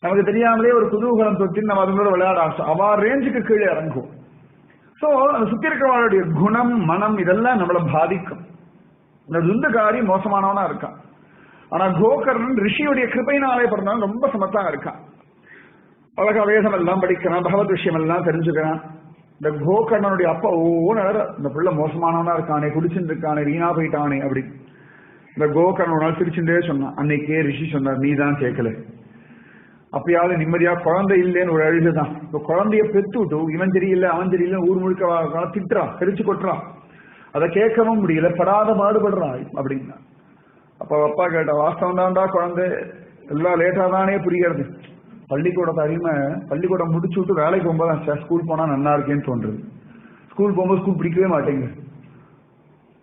நமக்கு தெரியாமலே ஒரு குதூகலம் தொட்டி நம்ம அதோட விளையாட ஆசை, அவா ரேஞ்சுக்கு கீழே இறங்கும். சோ அந்த சுத்தி இருக்கிறவங்களுடைய குணம் மனம் இதெல்லாம் நம்மளை பாதிக்கும். இந்த துந்துகாரி மோசமானவனா இருக்கான். ஆனா கோகர்ணன் ரிஷியுடைய கிருபையினாலே பிறந்தாலும் ரொம்ப சமத்தாக இருக்கான். அழகா வேதம் எல்லாம் படிக்கிறான், பகவத் விஷயம் எல்லாம் தெரிஞ்சுக்கிறான். இந்த கோகர்ணனுடைய அப்பா இந்த பிள்ளை மோசமானவனா இருக்கானே, குடிச்சுட்டு இருக்கானே, வீணா போயிட்டானே அப்படி. இந்த கோகர்ணன் ஒரு நாள் சிரிச்சுட்டே சொன்னான். அன்னைக்கே ரிஷி சொன்னார், நீ தான் கேட்கல. அப்பயாவது நிம்மதியா குழந்தை இல்லைன்னு ஒரு அழுதுதான். இப்ப குழந்தைய பெத்து விட்டு இவன் தெரியல அவன் தெரியல ஊர் முழுக்க திட்டுறான், தெரிச்சு கொட்டுறான். அதை கேட்கவும் முடியல, படாத பாடுபடுறான் அப்படின்னா. அப்ப அப்பா கேட்ட, வாஸ்தவம் தான்டா, குழந்தை எல்லாம் லேட்டா தானே புரியாது. பள்ளிக்கூடத்தை அறிமை பள்ளிக்கூடம் முடிச்சு விட்டு வேலைக்கு போகும்போது ஸ்கூல் போனா நல்லா இருக்கேன்னு தோன்றுது. ஸ்கூல் போகும்போது ஸ்கூல் பிடிக்கவே மாட்டேங்குது,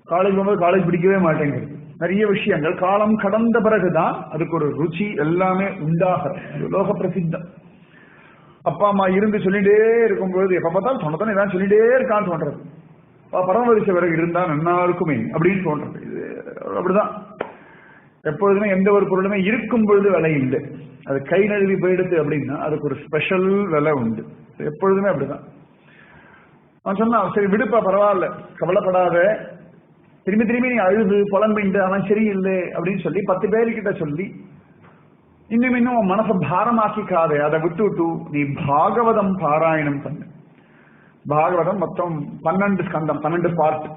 காலேஜ் போகும்போது காலேஜ் பிடிக்கவே மாட்டேங்குது. நிறைய விஷயங்கள் காலம் கடந்த பிறகுதான் அதுக்கு ஒரு ருச்சி எல்லாமே உண்டாக லோக பிரசித்தம். அப்பா அம்மா இருந்து சொல்லிட்டே இருக்கும்போது எப்ப பார்த்தாலும் சொன்னதானே ஏதாவது சொல்லிட்டே இருக்கான்னு தோன்றது. பரமரிச பிறகு இருந்தா நன்னா இருக்குமே அப்படின்னு தோன்றது. இது அப்படிதான். எப்பொழுதுமே எந்த ஒரு பொருளுமே இருக்கும் பொழுது விலை இல்லை, அது கை நழுவி போயிடுது அப்படின்னா அதுக்கு ஒரு ஸ்பெஷல் விலை உண்டு. எப்பொழுதுமே அப்படிதான். அவன் சொன்னா, சரி விடுப்பா, பரவாயில்ல, கவலைப்படாத, திரும்பி திரும்பி நீ அழுது புலம்பிண்டு அவன் சரியில்லை அப்படின்னு சொல்லி 10 பேருக்கிட்ட சொல்லி இன்னும் உன் மனசை பாரமாக்கிக்காதே, அதை விட்டு விட்டு நீ பாகவதம் பாராயணம் பண்ணு. பாகவதம் மொத்தம் 12 ஸ்கந்தம், 12 பார்ட்.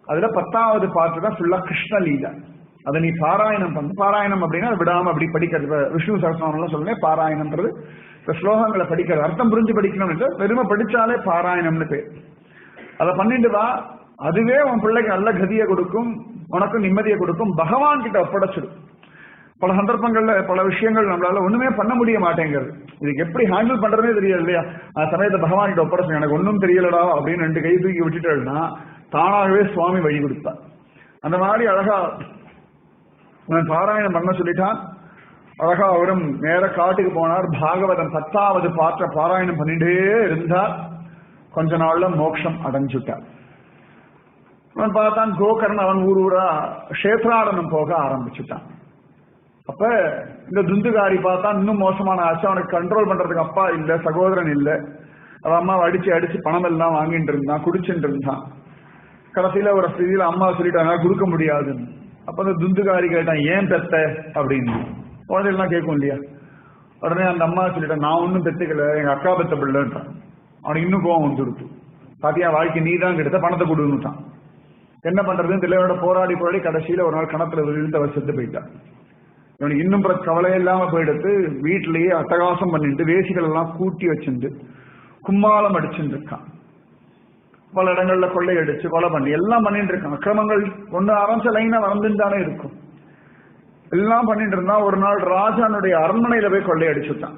அதுல 10வது பார்ட் தான் ஃபுல்லா கிருஷ்ணலீலா. அதை நீ பாராயணம் பண்ணு. பாராயணம் அப்படின்னா விடாம அப்படி படிக்கிறது. விஷ்ணு சகஸ்ரநாமம் சொல்லுங்க, பாராயணம்ன்றது இப்ப ஸ்லோகங்களை படிக்கிறது, அர்த்தம் புரிஞ்சு படிக்கணும்னு வெறுமை படிச்சாலே பாராயணம்னு பேர். அதை பண்ணிட்டு வா, அதுவே உன் பிள்ளைக்கு நல்ல கதியை கொடுக்கும், உனக்கும் நிம்மதியை கொடுக்கும். பகவான் கிட்ட ஒப்படைச்சிடும். பல சந்தர்ப்பங்கள்ல பல விஷயங்கள் நம்மளால ஒண்ணுமே பண்ண முடிய மாட்டேங்கிறது. இதுக்கு எப்படி ஹேண்டில் பண்றதே தெரியல இல்லையா? அந்த சமயத்தை பகவான் கிட்ட ஒப்படைச்சு, எனக்கு ஒன்னும் தெரியலடா அப்படின்னு 2 கை தூக்கி விட்டுட்டேன்னா தானாகவே சுவாமி வழி கொடுப்பார். அந்த மாதிரி அழகா அவன் பாராயணம் பண்ண சொல்லிட்டான். அழகா அவரும் நேர காட்டுக்கு போனார். பாகவதம் 10வது பாற்ற பாராயணம் பண்ணிட்டே இருந்தார். கொஞ்ச நாள்ல மோட்சம் அடைஞ்சுட்டார். அவன் பார்த்தான், கோகர்ணன் அவன் ஊரா கஷேத்ராடனம் போக ஆரம்பிச்சுட்டான். அப்ப இந்த துந்துகாரி பார்த்தான், இன்னும் மோசமான ஆச்சு. அவனுக்கு கண்ட்ரோல் பண்றதுக்கு அப்பா இல்ல, சகோதரன் இல்ல. அவன் அம்மாவை அடிச்சு அடிச்சு பணம் எல்லாம் வாங்கிட்டு இருந்தான், குடிச்சுட்டு இருந்தான். கடைசியில ஒரு ஸ்திதியில அம்மா சொல்லிட்டாங்க கொடுக்க முடியாதுன்னு. அப்ப அந்த துந்துகாரி கேட்டான், ஏன் பெத்த அப்படின்னு. குழந்தைகள்லாம் கேட்கும் இல்லையா? உடனே அந்த அம்மா சொல்லிட்டான், நான் ஒன்னும் பெத்துக்கல, எங்க அக்கா பெத்த பிள்ளைன்றான். அவனுக்கு இன்னும் கோவம் வந்துடுத்து. பாத்தியா, வாழ்க்கை நீ தான் கெடுத்த, பணத்தை கொடுன்னுட்டான். என்ன பண்றதுன்னு தெரியல. போராடி போராடி கடைசியில ஒரு நாள் கணத்துல விழுந்து அவர் செத்து போயிட்டான். இவனுக்கு இன்னும் கவலை இல்லாம போயிடுத்து. வீட்டிலேயே அட்டகாசம் பண்ணிட்டு வேசிகள் எல்லாம் கூட்டி வச்சுட்டு கும்மாளம் அடிச்சுட்டு இருக்கான். பல இடங்கள்ல கொள்ளை அடிச்சு கொலை பண்ணி எல்லாம் பண்ணிட்டு இருக்கான். அக்கிரமங்கள் ஒண்ணு ஆரம்பிச்ச லைனா வளர்ந்துட்டானே இருக்கும். எல்லாம் பண்ணிட்டு இருந்தா ஒரு நாள் ராஜானுடைய அரண்மனையில போய் கொள்ளையடிச்சுட்டான்.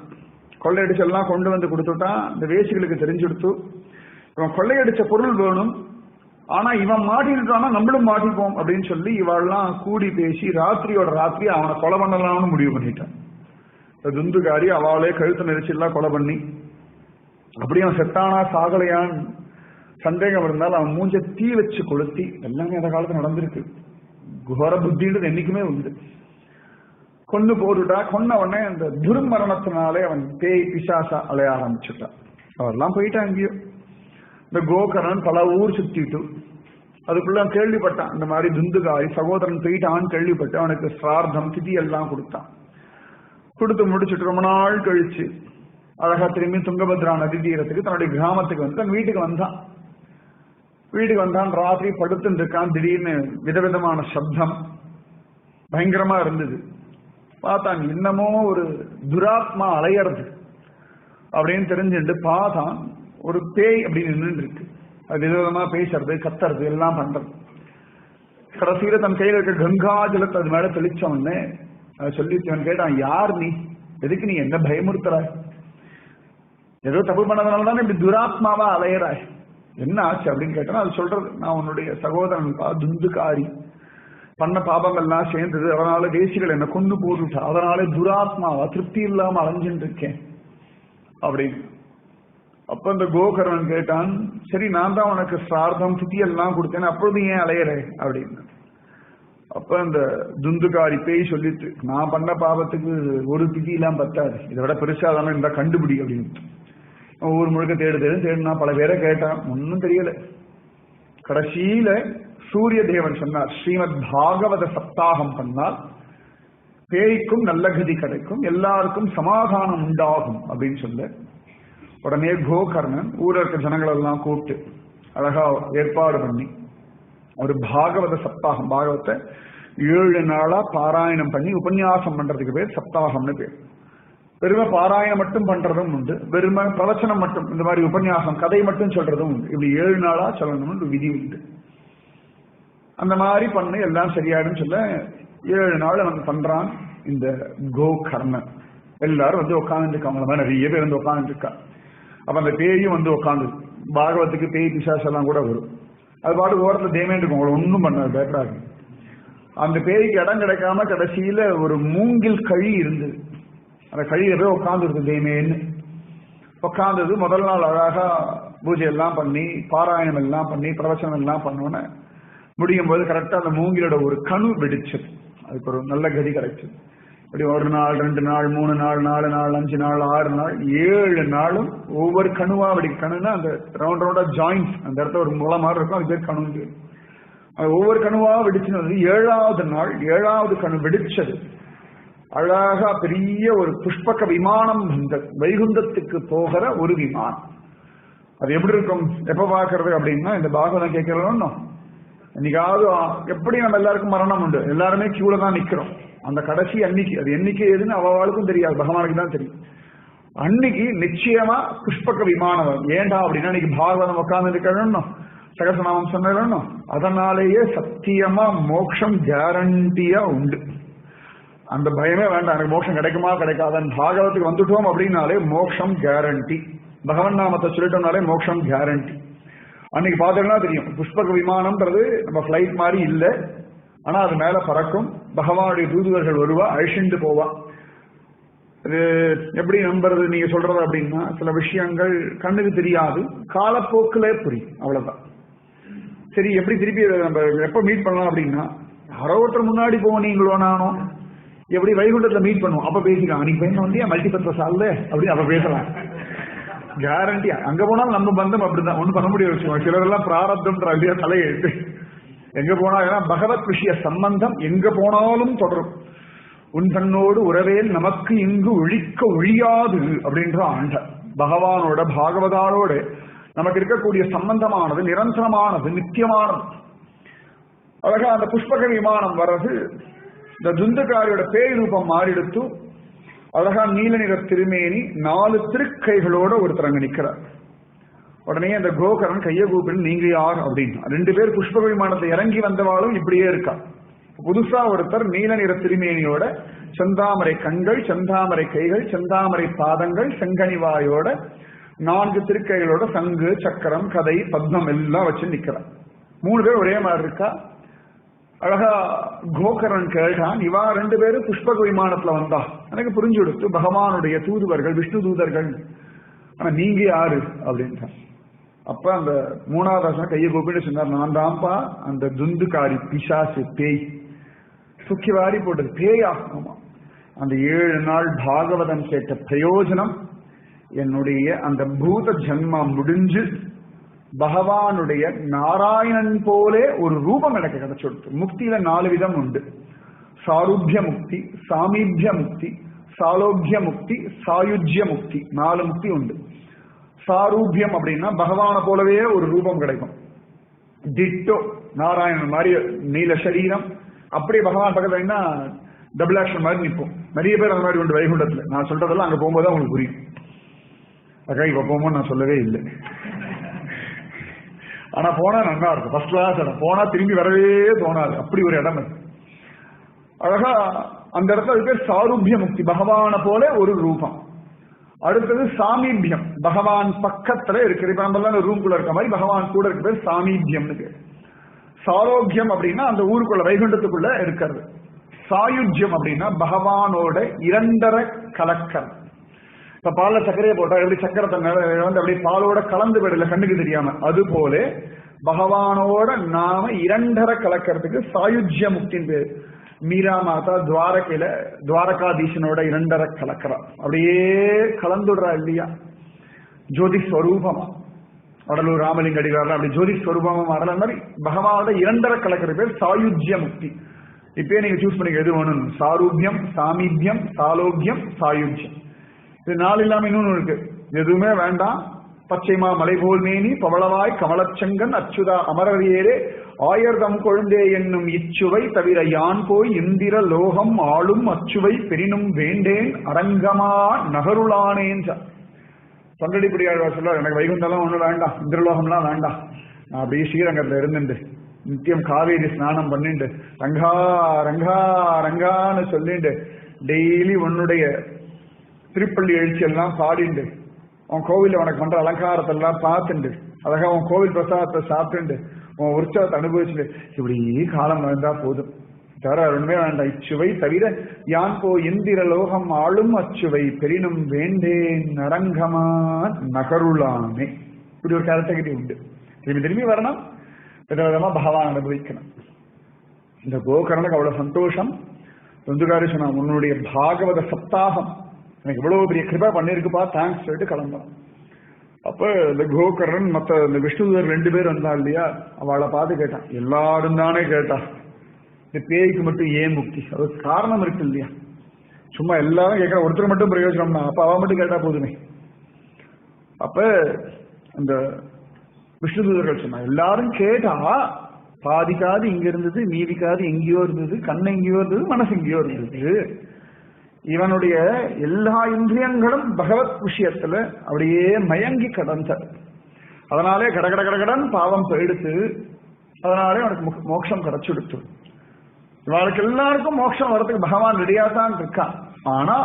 கொள்ளையடிச்சு எல்லாம் கொண்டு வந்து கொடுத்துட்டான். இந்த வேசிகளுக்கு தெரிஞ்சுடுத்து, இவன் கொள்ளையடிச்ச பொருள் வேணும், ஆனா இவன் மாட்டிட்டானா நம்மளும் மாட்டிப்போம் அப்படின்னு சொல்லி இவெல்லாம் கூடி பேசி ராத்திரியோட ராத்திரி அவனை கொலை பண்ணலாம்னு முடிவு பண்ணிட்டான். துந்துகாரி அவளே கழுத்து நெரிச்சு எல்லாம் கொலை பண்ணி, அப்படி அவன் செத்தானா சாகலையான்னு சந்தேகம் இருந்தால் அவன் மூஞ்ச தீ வச்சு கொளுத்தி, எல்லாமே அந்த காலத்துல நடந்திருக்கு. குஹர புத்தின்றது என்னைக்குமே உண்டு. கொண்டு போட்டுட்டா. கொன்ன உடனே அந்த துர்மரணத்தினாலே அவன் பேய் பிசாசா அலைய ஆரம்பிச்சுட்டான். அவெல்லாம் போயிட்டான் எங்கேயோ. இந்த கோகர்ணன் பல ஊர் சுத்திட்டு அதுக்குள்ள கேள்விப்பட்டான், இந்த மாதிரி துந்துகாரி சகோதரன் போயிட்டான்னு கேள்விப்பட்டு அவனுக்கு சிரார்த்தம் திதி எல்லாம் கொடுத்தான். கொடுத்து முடிச்சுட்டு ரொம்ப நாள் கழிச்சு அழகா திரும்பி துங்கபத்ரா நதி தீரத்துக்கு தன்னுடைய கிராமத்துக்கு வந்து தன் வீட்டுக்கு வந்தான். வீட்டுக்கு வந்தான். ராத்திரி படுத்துட்டு இருக்கான். திடீர்னு விதவிதமான சப்தம் பயங்கரமா இருந்தது. பார்த்தான், இன்னமோ ஒரு துராத்மா அலையறது அப்படின்னு தெரிஞ்சுட்டு பார்த்தான். ஒரு பேய் அப்படின்னு நின்று இருக்கு. அது விதவிதமா பேசுறது, கத்துறது, எல்லாம் பண்றது. கடைசியில தன் கையில இருக்க கங்கா ஜலத்தை அது மேல தெளிச்சவன்னு சொல்லி கேட்டான், யார் நீ, எதுக்கு நீ என்ன பயமுறுத்துறாய், ஏதோ தப்பு பண்ணதுனால தானே இப்படி துராத்மாவா அலையறாய், என்ன ஆச்சு அப்படின்னு கேட்டா அது சொல்றது, நான் உன்னுடைய சகோதரன் துந்துகாரி பண்ண பாபங்கள்லாம் சேர்ந்தது, அதனால தேசிகள் என்ன கொண்டு போட்டுட்டா, அதனால துராத்மாவா திருப்தி இல்லாம அலைஞ்சுட்டு இருக்கேன் அப்படின்னு. அப்ப இந்த கோகர்ணன் கேட்டான், சரி நான் தான் உனக்கு சார்த்தம் திதி எல்லாம் கொடுத்தேன், அப்பொழுது ஏன் அலையற அப்படின்னு. அப்ப அந்த துந்துகாரி பேய் சொல்லிட்டு, நான் பண்ண பாவத்துக்கு ஒரு திதி எல்லாம் பத்தாது, இதை விட பெருசா தானே இருந்தா கண்டுபிடி அப்படின்னு. ஊர் முழுக்க தேடுனா பல பேரை கேட்டான், ஒன்னும் தெரியல. கடைசியில சூரிய தேவன் சொன்னார், ஸ்ரீமத் பாகவத சப்தாகம் பண்ணால் பேய்க்கும் நல்ல கதி கிடைக்கும், எல்லாருக்கும் சமாதானம் உண்டாகும் அப்படின்னு சொல்ல உடனே கோகர்ணன் ஊரில் இருக்க ஜனங்கள் எல்லாம் கூப்பிட்டு அழகா ஏற்பாடு பண்ணி ஒரு பாகவத சப்தாகம், பாகவத்தை 7 நாளா பாராயணம் பண்ணி உபன்யாசம் பண்றதுக்கு பேர் சப்தாகம்னு பேர். வெறும பாராயணம் மட்டும் பண்றதும் உண்டு, வெறும பிரவச்சனம் மட்டும் இந்த மாதிரி உபன்யாசம் கதை மட்டும் சொல்றதும் உண்டு. இப்படி 7 நாளா சொல்லணும்னு ஒரு விதி உண்டு. அந்த மாதிரி பண்ணு எல்லாம் சரியாயிடும் சொல்ல 7 நாள் அவன் பண்றான். இந்த கோகர்ணன் எல்லாரும் வந்து உட்காந்துருக்காங்க, நிறைய பேர் வந்து உட்காந்துருக்கா. அப்ப அந்த பேயும் வந்து உட்காந்து, பாகவத்துக்கு பேய் பிசாசு எல்லாம் கூட வரும், அது பாட்டு ஓரத்துல தேமே இருக்கும், அவங்களை ஒன்றும் பண்ணாது, பயப்படாது. அந்த பேய்க்கு இடம் கிடைக்காம கடைசியில ஒரு மூங்கில் கழி இருந்தது, அந்த கழியில போய் உட்காந்துருக்கு தேமேன்னு. உட்காந்தது முதல் நாள் அழகா பூஜை எல்லாம் பண்ணி பாராயணம் எல்லாம் பண்ணி பிரவச்சனம் எல்லாம் பண்ணோன்னு முடியும் போது கரெக்டா அந்த மூங்கிலோட ஒரு கணு வெடிச்சது. அதுக்கு ஒரு நல்ல கதி கிடைச்சது. இப்படி 1 நாள் 2 நாள் 3 நாள் 4 நாள் 5 நாள் 6 நாள் 7 நாளும் ஒவ்வொரு கணுவா வெடி, கணுன்னா அந்த ரவுண்ட் ரவுண்டா ஜாயிண்ட்ஸ், அந்த இடத்துல ஒரு முளை மாதிரி இருக்கும், அது பேர் கணு. அது ஒவ்வொரு கணுவா வெடிச்சுன்னு வந்து 7வது நாள் 7வது கணு வெடிச்சது. அழகா பெரிய ஒரு புஷ்பக விமானம் வந்தது, வைகுந்தத்துக்கு போகிற ஒரு விமானம். அது எப்படி இருக்கும், எப்ப பாக்குறது அப்படின்னா இந்த பாகவதம் கேட்கறோம். என்னைக்காவது எப்படி நம்ம எல்லாருக்கும் மரணம் உண்டு, எல்லாருமே கியூல தான் நிக்கிறோம். அந்த கடைசி அன்னைக்கு, அது என்னைக்கு எதுன்னு அவளுக்கும் தெரியாது, பகவானுக்கு தான் தெரியும். அன்னைக்கு நிச்சயமா புஷ்பக விமானம். ஏண்டா அப்படின்னா இன்னைக்கு பாகவதம் உட்கார்ந்து இருக்கணும், சகசநாமம் சொன்னணும், அதனாலேயே சத்தியமா மோட்சம் கேரண்டியா உண்டு. அந்த பயமே வேண்டாம், எனக்கு மோட்சம் கிடைக்குமா கிடைக்காதான். பாகவத்துக்கு வந்துட்டோம் அப்படின்னாலே மோட்சம் கேரண்டி, பகவன் நாமத்தை சொல்லிட்டோம்னாலே மோட்சம் கேரண்டி. அன்னைக்கு பார்த்தீங்கன்னா தெரியும், புஷ்பக விமானம்ன்றது நம்ம பிளைட் மாதிரி இல்லை, ஆனா அது மேல பறக்கும், பகவானுடைய தூதுவர்கள் வருவா, அழிச்சுண்டு போவா. அது எப்படி நம்புறது நீங்க சொல்றது அப்படின்னா, சில விஷயங்கள் கண்ணுக்கு தெரியாது, காலப்போக்கிலே புரியும், அவ்வளவுதான். சரி, எப்படி திருப்பி நம்ம எப்ப மீட் பண்ணலாம் அப்படின்னா, யாரோ ஒருத்தர் முன்னாடி போனீங்களோ நானோ எப்படி வைகுண்டத்துல மீட் பண்ணுவோம், அப்ப பேசிக்கலாம். அன்னைக்கு பையன் வந்து மல்டிபர்பஸ் ஆகல அப்படின்னு அப்ப பேசலாம், கேரண்டி. அங்க போனாலும் நம்ம பந்தம் அப்படிதான், ஒண்ணு பண்ண முடிய வச்சுக்கோங்க. சிலரெல்லாம் பிராரப்தம்ன்ற இல்லையா தலையெழுத்து, எங்க போனா பகவத் விஷய சம்பந்தம் எங்க போனாலும் தொடரும். உன் தன்னோடு உறவேல் நமக்கு இங்கு ஒழிக்க ஒழியாது அப்படின்ற ஆண்ட பகவானோட பாகவதானோட நமக்கு இருக்கக்கூடிய சம்பந்தமானது நிரந்தரமானது, நித்தியமானது. அழகா அந்த புஷ்பக விமானம் வர்றது, இந்த துந்தகாரியோட பேய் ரூபம் மாறிடுத்து, அழகா நீல நிற திருமேனி 4 திருக்கைகளோட ஒருத்தர் அங்க நிக்கிறார். உடனே அந்த கோகரன் கைய கூப்பிடு, நீங்க யார் அப்படின்னா. 2 பேர் புஷ்பக விமானத்தை இறங்கி வந்தவாளும் இப்படியே இருக்கா. புதுசா ஒருத்தர் நீல நிற திருமேனியோட, செந்தாமரை கண்கள், செந்தாமரை கைகள், செந்தாமரை பாதங்கள், செங்கனிவாயோட 4 திருக்கைகளோட சங்கு சக்கரம் கதை பத்மம் எல்லாம் வச்சு நிக்கிறார். 3 பேர் ஒரே மாதிரி இருக்கா. அழகா கோகரன் கேட்டான், இவா 2 பேரும் புஷ்பக விமானத்துல வந்தா எனக்கு புரிஞ்சு கொடுத்து, பகவானுடைய தூதுவர்கள், விஷ்ணு தூதர்கள், ஆனா நீங்க யாரு அப்படின்ட்டான். அப்ப அந்த 3வது கையை கூப்பிட்டு சொன்னார், நான் தான்ப்பா அந்த துந்துகாரி பிசாசு பேய், சுக்கி வாரி போட்டது பேயா. அந்த 7 நாள் பாகவதம் கேட்ட பிரயோஜனம், என்னுடைய அந்த பூத ஜன்மம் முடிஞ்சு பகவானுடைய நாராயணன் போலே ஒரு ரூபம் எனக்கு கிடைச்சுடுத்து. முக்தியில 4 விதம் உண்டு, சாரூபிய முக்தி, சாமீபிய முக்தி, சாலோக்கிய முக்தி, சாயுஜ்ய முக்தி, 4 முக்தி உண்டு. சாரூபியம் அப்படின்னா பகவான போலவே ஒரு ரூபம் கிடைக்கும், டிட்டோ நாராயணன் மாதிரி நீல சரீரம், அப்படியே பகவான் பக்கத்துல டபுள் ஆக்ஷன் மாதிரி நிற்போம். நிறைய பேர் அந்த மாதிரி உண்டு வைகுண்டத்துல. நான் சொல்றதெல்லாம் அங்க போகும்போது உங்களுக்கு புரியும். அக்கா இப்ப போகும்போது நான் சொல்லவே இல்லை, ஆனா போனா நல்லா இருக்கும், ஃபர்ஸ்ட் கிளாஸ் இடம், போனா திரும்பி வரவே தோணாது, அப்படி ஒரு இடம் அது. அழகா அந்த இடத்துல அது பேர் சாரூபிய முக்தி, பகவான போல ஒரு ரூபம். அடுத்தது சாமீபியம், பகவான் பக்கத்துல இருக்கிற, இப்ப நம்ம ரூம்குள்ள இருக்க மாதிரி பகவான் கூட இருக்க பேர் சாமீபியம்னு பேர். சாரோக்கியம் அப்படின்னா அந்த ஊருக்குள்ள வைகுண்டத்துக்குள்ள இருக்கிறது. சாயுஜ்யம் அப்படின்னா பகவானோட 2.5 கலக்கம். இப்ப பால்ல சர்க்கரையை போட்டா எப்படி சக்கரத்தை வந்து அப்படியே பாலோட கலந்து விடல கண்ணுக்கு தெரியாம, அது போல பகவானோட நாம 2.5 கலக்கிறதுக்கு சாயுஜ்ய முக்தின் பேர். மீரா மாதா துவாரகையில துவாரகாதீசனோட 2.5 கலக்கிறா, அப்படியே கலந்துடுறா இல்லையா, ஜோதி ஸ்வரூபமா. வடலூர் ராமலிங்க அடிகாரம் அப்படி ஜோதி ஸ்வரூபமா மாறல மாதிரி பகவானோட 2.5 கலக்கிற பேர் சாயுஜ்ய முக்தி. இப்பயே நீங்க சூஸ் பண்ணிக்க எது வேணும். சாரூபியம், சாமீபியம், சாலோக்கியம், சாயுஜ்யம். இது 4 இல்லாம இன்னொன்னு இருக்கு. எதுவுமே வேண்டாம். பச்சைமா மலை போல் மேனி பவளவாய் கமலச்சங்கன் அச்சுதா அமரவியரே ஆயர்தம் கொழுந்தே என்னும் இச்சுவை தவிர யான் போய் இந்திர லோகம் ஆளும் அச்சுவை பெரினும் வேண்டேன் அரங்கமா நகருளானேன். தொண்டடிப்படியாழ்வார் சொல்றார், எனக்கு வைகுந்தெல்லாம் ஒண்ணு வேண்டாம், இந்திரலோகம்லாம் வேண்டாம், நான் அப்படியே ஸ்ரீரங்கத்துல இருந்துட்டு நித்தியம் காவேரி ஸ்நானம் பண்ணிட்டு ரங்கா ரங்கா ரங்கான்னு சொல்லிட்டு டெய்லி உன்னுடைய திருப்பள்ளி எழுச்சி எல்லாம் பாடிண்டு உன் கோவில உனக்கு பண்ற அலங்காரத்தெல்லாம் பார்த்துண்டு அழகா உன் கோவில் பிரசாதத்தை சாப்பிட்டுண்டு உன் உற்சவத்தை அனுபவிச்சுட்டு இப்படி காலம் வாழ்ந்தா போதும், தவிர ஒண்ணுமே வேண்டாம். இச்சுவை தவிர யான் போ இந்திர லோகம் ஆளும் அச்சுவை பெரினும் வேண்டேன் நரங்கமா நகருளானே. இப்படி ஒரு கேரக்டரிட்டி உண்டு. திரும்பி திரும்பி வரணும், விதவிதமா பகவான் அனுபவிக்கணும். இந்த கோகர்ணனுக்கு அவ்வளவு சந்தோஷம். சொந்துகாரி சொன்னா, உன்னுடைய பாகவத சப்தாகம் எனக்கு இவ்வளவு பெரிய கிருபா பண்ணிருக்குப்பா, தேங்க்ஸ் சொல்லிட்டு கிளம்பலாம். அப்ப இந்த கோகர்ணன் மத்த இந்த விஷ்ணுதர் 2 பேர் வந்தா இல்லையா, அவளை பார்த்து கேட்டான். எல்லாரும் தானே கேட்டா, இந்த பேய்க்கு மட்டும் ஏன் முக்தி? அது காரணம் இருக்கு இல்லையா? சும்மா எல்லாரும் கேட்கற ஒருத்தர் மட்டும் பிரயோஜனம்னா அப்ப அவ மட்டும் கேட்டா போதுமே. அப்ப அந்த விஷ்ணுதூதர்கள் சொன்னா, எல்லாரும் கேட்டா பாதிக்காது இங்க இருந்தது, மீதிக்காது எங்கேயோ இருந்தது, கண்ணு எங்கேயோ இருந்தது, மனசு எங்கேயோ இருந்தது. இவனுடைய எல்லா இந்திரியங்களும் பகவத் விஷயத்துல அப்படியே மயங்கி கடந்த, அதனாலே கடகட கடகடன் பாவம் போயிடுத்து, அதனாலே அவனுக்கு மோட்சம் கிடைச்சுடுத்து. இவளுக்கு எல்லாருக்கும் மோட்சம் வரதுக்கு பகவான் ரெடியா தான் இருக்கான். ஆனா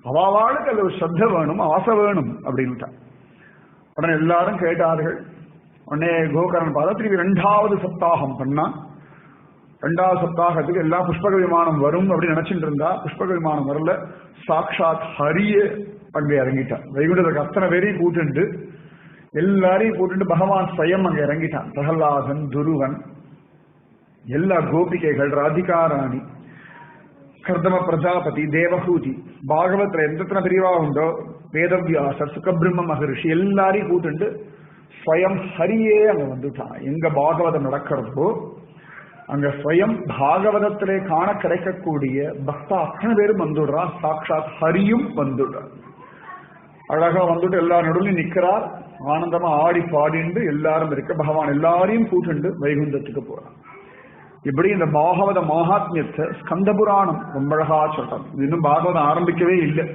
அவளுக்கு அது ஒரு ஸ்ரத்த வேணும், ஆசை வேணும் அப்படின்ட்டான். உடனே எல்லாரும் கேட்டார்கள். உடனே கோகர்ணன் பார்த்தா திருப்பி 2வது சப்தாகம் பண்ணா. 2வது சப்தாகத்துக்கு எல்லா புஷ்பக விமானம் வரும் அப்படின்னு நினைச்சிட்டு இருந்தா, புஷ்பக விமானம் வரல. சாட்சாத் ஹரிய அங்க இறங்கிட்டான். வைகுண்டத்துக்கு அத்தனை பேரையும் கூட்டுண்டு எல்லாரையும் கூட்டுண்டு பகவான் ஸ்வயம் அங்க இறங்கிட்டான். பிரகலாதன், துருவன், எல்லா கோபிகைகள், ராதிகாராணி, கர்தம பிரஜாபதி, தேவகூதி, பாகவத்துல எத்தனை பிரிவா உண்டோ, வேதவியாசர், சுகபிரம்ம மகரிஷி எல்லாரையும் கூட்டுண்டு ஸ்வயம் ஹரியே அங்க வந்துட்டான். எங்க பாகவதம் நடக்கிறதோ அங்க ஸ்வயம் பாகவதத்திலே காண கிடைக்கக்கூடிய பக்தா அத்தனை பேரும் வந்துடுறா. சாட்சாத் ஹரியும் வந்துடுறார். அழகா வந்துட்டு எல்லா நடுவில் நிக்கிறார். ஆனந்தமா ஆடி பாடிண்டு எல்லாரும் இருக்க பகவான் எல்லாரையும் கூட்டுண்டு வைகுந்தத்துக்கு போறான். இப்படி இந்த பாகவத மகாத்மியத்தை ஸ்கந்த புராணம் ரொம்ப அழகா சொல்றாங்க. இன்னும் பாகவதம் ஆரம்பிக்கவே இல்லை.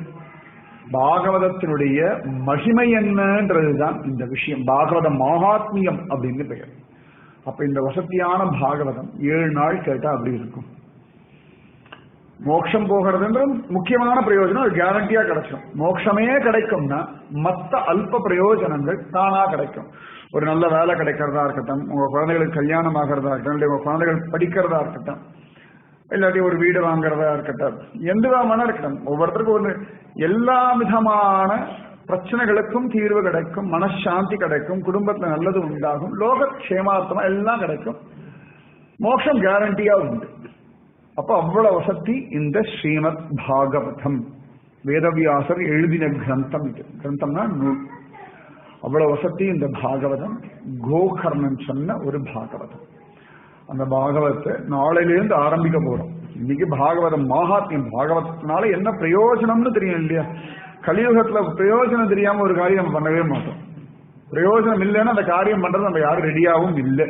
பாகவதத்தினுடைய மகிமை என்னன்றதுதான் இந்த விஷயம். பாகவத மகாத்மியம் அப்படின்னு பெயர். அப்ப இந்த வசதியான பாகவதம் 7 நாள் கேட்டா அப்படி இருக்கும். மோட்சம் போகிறதுன்ற முக்கியமான பிரயோஜனம் அது கேரண்டியா கிடைக்கும். மோட்சமே கிடைக்கும்னா மற்ற அல்ப பிரயோஜனங்கள் தானா கிடைக்கும். ஒரு நல்ல வேலை கிடைக்கிறதா இருக்கட்டும், உங்க குழந்தைகளுக்கு கல்யாணம் ஆகிறதா இருக்கட்டும், இல்லை உங்க குழந்தைகள் படிக்கிறதா இருக்கட்டும், இல்லாட்டி ஒரு வீடு வாங்குறதா இருக்கட்டும், எந்த விதமான இருக்கட்டும், ஒவ்வொருத்தருக்கும் ஒரு எல்லா விதமான பிரச்சனைகளுக்கும் தீர்வு கிடைக்கும், மனசாந்தி கிடைக்கும், குடும்பத்துல நல்லது உண்டாகும், லோக க்ஷேமார்த்தமா எல்லாம் கிடைக்கும். மோட்சம் கேரண்டியா உண்டு. அப்ப அவ்வளவு வசதி இந்த ஸ்ரீமத் பாகவதம். வேதவியாசர் எழுதின கிரந்தம் இது. கிரந்தம்னா நூல். அவ்வளவு வசதி இந்த பாகவதம். கோகர்ணன் சொன்ன ஒரு பாகவதம். அந்த பாகவத்தை நாளையிலிருந்து ஆரம்பிக்க போறோம். இன்னைக்கு பாகவதம் மகாத்மியம். பாகவதத்தினால என்ன பிரயோஜனம்னு தெரியும் இல்லையா? கலியுகத்துல பிரயோஜனம் தெரியாம ஒரு காரியம் நம்ம பண்ணவே மாட்டோம். பிரயோஜனம் இல்லைன்னா அந்த காரியம் பண்றது நம்ம யாரும் ரெடியாகவும் இல்லை.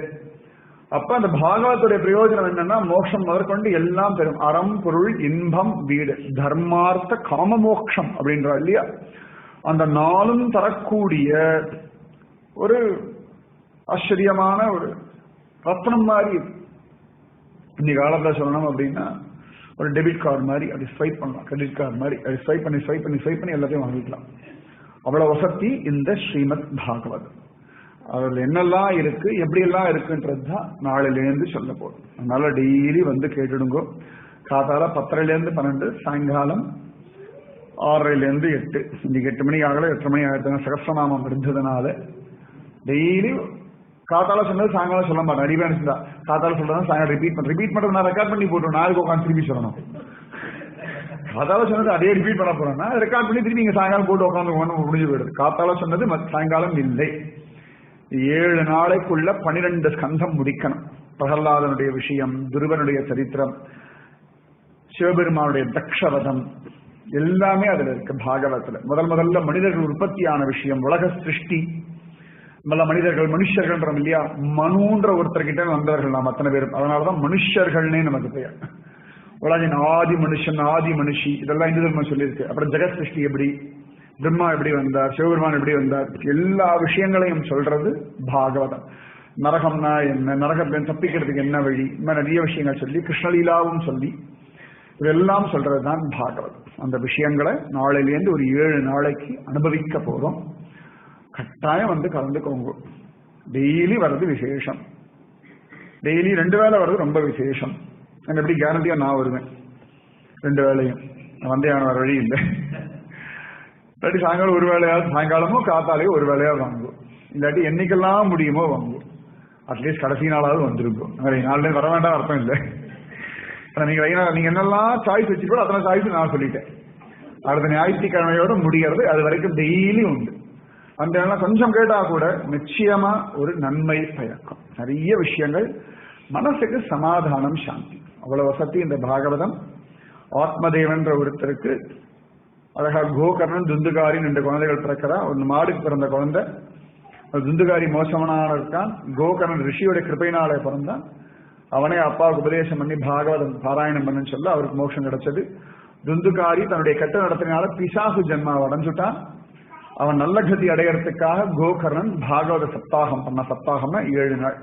அப்ப அந்த பாகவத்துடைய பிரயோஜனம் என்னன்னா மோட்சம் முதற்கொண்டு எல்லாம் பெறும். அறம், பொருள், இன்பம், வீடு, தர்மார்த்த காம மோட்சம் அப்படின்றா இல்லையா? அந்த 4ம் தரக்கூடிய ஒரு ஆச்சரியமான ஒரு ரத்னம் மாதிரி. இன்னைக்கு காலத்துல சொல்லணும் அப்படின்னா ஒரு டெபிட் கார்டு மாதிரி அப்படி ஸ்வைப் பண்ணலாம், கிரெடிட் கார்டு மாதிரி அப்படி ஸ்வைப் பண்ணி எல்லாத்தையும் வாங்கிக்கலாம். அவ்வளவு வசதி இந்த ஸ்ரீமத் பாகவதம். அதுல என்னெல்லாம் இருக்கு, எப்படி எல்லாம் இருக்குன்றதுதான் நாளிலிருந்து சொல்ல போறோம். அதனால டெய்லி வந்து கேட்டுடுங்கோ. காத்தால 10:30 12, சாயங்காலம் 6:30 8. இன்னைக்கு 8 மணி ஆகல, 8 மணி ஆயிரத்து சகஸ்ரநாமம் இருந்ததுனால டெய்லி காத்தால சொன்னது சாயங்காலம் சொல்ல மாட்டேன். அறிவான இருந்தா காத்தால சொல்றதா சாயங்காலம் ரிப்பீட் பண்றது. நான் ரெக்கார்ட் பண்ணி போட்டுருவேன். நாளைக்கு உட்காந்து திருப்பி சொல்லணும். காத்தால சொன்னது அதே ரிப்பீட் பண்ண போறேன்னா ரெக்கார்ட் பண்ணி திருப்பி நீங்க சாயங்காலம் போட்டு உட்காந்து முடிஞ்சு போயிடுது. காத்தால சொன்னது சாயங்காலம் இல்லை. 7 நாளைக்குள்ள 12 ஸ்கந்தம் முடிக்கணும். பிரகலாதனுடைய விஷயம், துருவனுடைய சரித்திரம், சிவபெருமானுடைய தக்ஷவதம் எல்லாமே அதுல இருக்கு பாகவத்துல. முதல்ல மனிதர்கள் உற்பத்தியான விஷயம், உலக சிருஷ்டி, மனிதர்கள் மனுஷர்கள்ன்றோம் இல்லையா, மனுன்ற ஒருத்தர்கிட்ட வந்தவர்கள் நாம் அத்தனை பேரும். அதனாலதான் மனுஷர்கள்னே நமக்கு பெயர். உலகின் ஆதி மனுஷன், ஆதி மனுஷி, இதெல்லாம் இந்து தர்மம் சொல்லியிருக்கு. அப்புறம் ஜெகத் சிருஷ்டி எப்படி, பிரம்மா எப்படி வந்தார், சிவபெருமான் எப்படி வந்தார், எல்லா விஷயங்களையும் சொல்றது பாகவதம். நரகம்னா என்ன, நரகத்தை தப்பிக்கிறதுக்கு என்ன வழி, இந்த மாதிரி நிறைய விஷயங்கள் சொல்லி கிருஷ்ணலீலாவும் சொல்லி இதெல்லாம் சொல்றதுதான் பாகவதம். அந்த விஷயங்களை நாளையிலேருந்து ஒரு 7 நாளைக்கு அனுபவிக்க போறோம். கட்டாயம் வந்து கலந்துக்கோங்க. டெய்லி வர்றது விசேஷம். டெய்லி 2 வேளை வர்றது ரொம்ப விசேஷம். எனக்கு எப்படி கேரண்டியா நான் வருவேன் 2 வேளையும். நான் வந்தே வர வழி இல்லை. இல்லாட்டி சாயங்காலம் ஒரு வேலையாவது, சாயங்காலமோ காத்தாலேயோ ஒரு வேலையாவது வாங்குவோம். இல்லாட்டி என்னைக்கெல்லாம் முடியுமோ வாங்குவோம். அட்லீஸ்ட் கடைசி நாளாவது வந்துருக்கும். நாலு வர வேண்டாம் அர்த்தம் இல்லை. நீங்க என்னெல்லாம் சாய்ஸ் வச்சுக்கோ அத்தனை சாய்ஸ் நான் சொல்லிட்டேன். அடுத்த ஞாயிற்றுக்கிழமையோட முடியறது அது வரைக்கும் டெய்லி உண்டு. அந்த கொஞ்சம் கேட்டா கூட நிச்சயமா ஒரு நன்மை பயக்கும். நிறைய விஷயங்கள், மனசுக்கு சமாதானம், சாந்தி, அவ்வளவு வசதி இந்த பாகவதம். ஆத்மதேவன்ற ஒருத்தருக்கு அழகா கோகர்ணன் துந்துகாரி 2 குழந்தைகள் பிறக்கிறா. ஒரு மாடுக்கு பிறந்த குழந்தை, துந்துகாரி மோசமான இருக்கான். கோகர்ணன் ரிஷியோட கிருபையினாலே பிறந்தான். அவனே அப்பாவுக்கு உபதேசம் பண்ணி பாகவதம் பாராயணம் பண்ணுன்னு சொல்ல அவருக்கு மோட்சம் கிடைச்சது. துந்துகாரி தன்னுடைய கெட்ட நடத்தினால பிசாசு ஜென்மாவை அடைஞ்சுட்டான். அவன் நல்ல கதி அடையறதுக்காக கோகர்ணன் பாகவத சப்தாகம் பண்ண. சப்தாகம்னா 7 நாள்,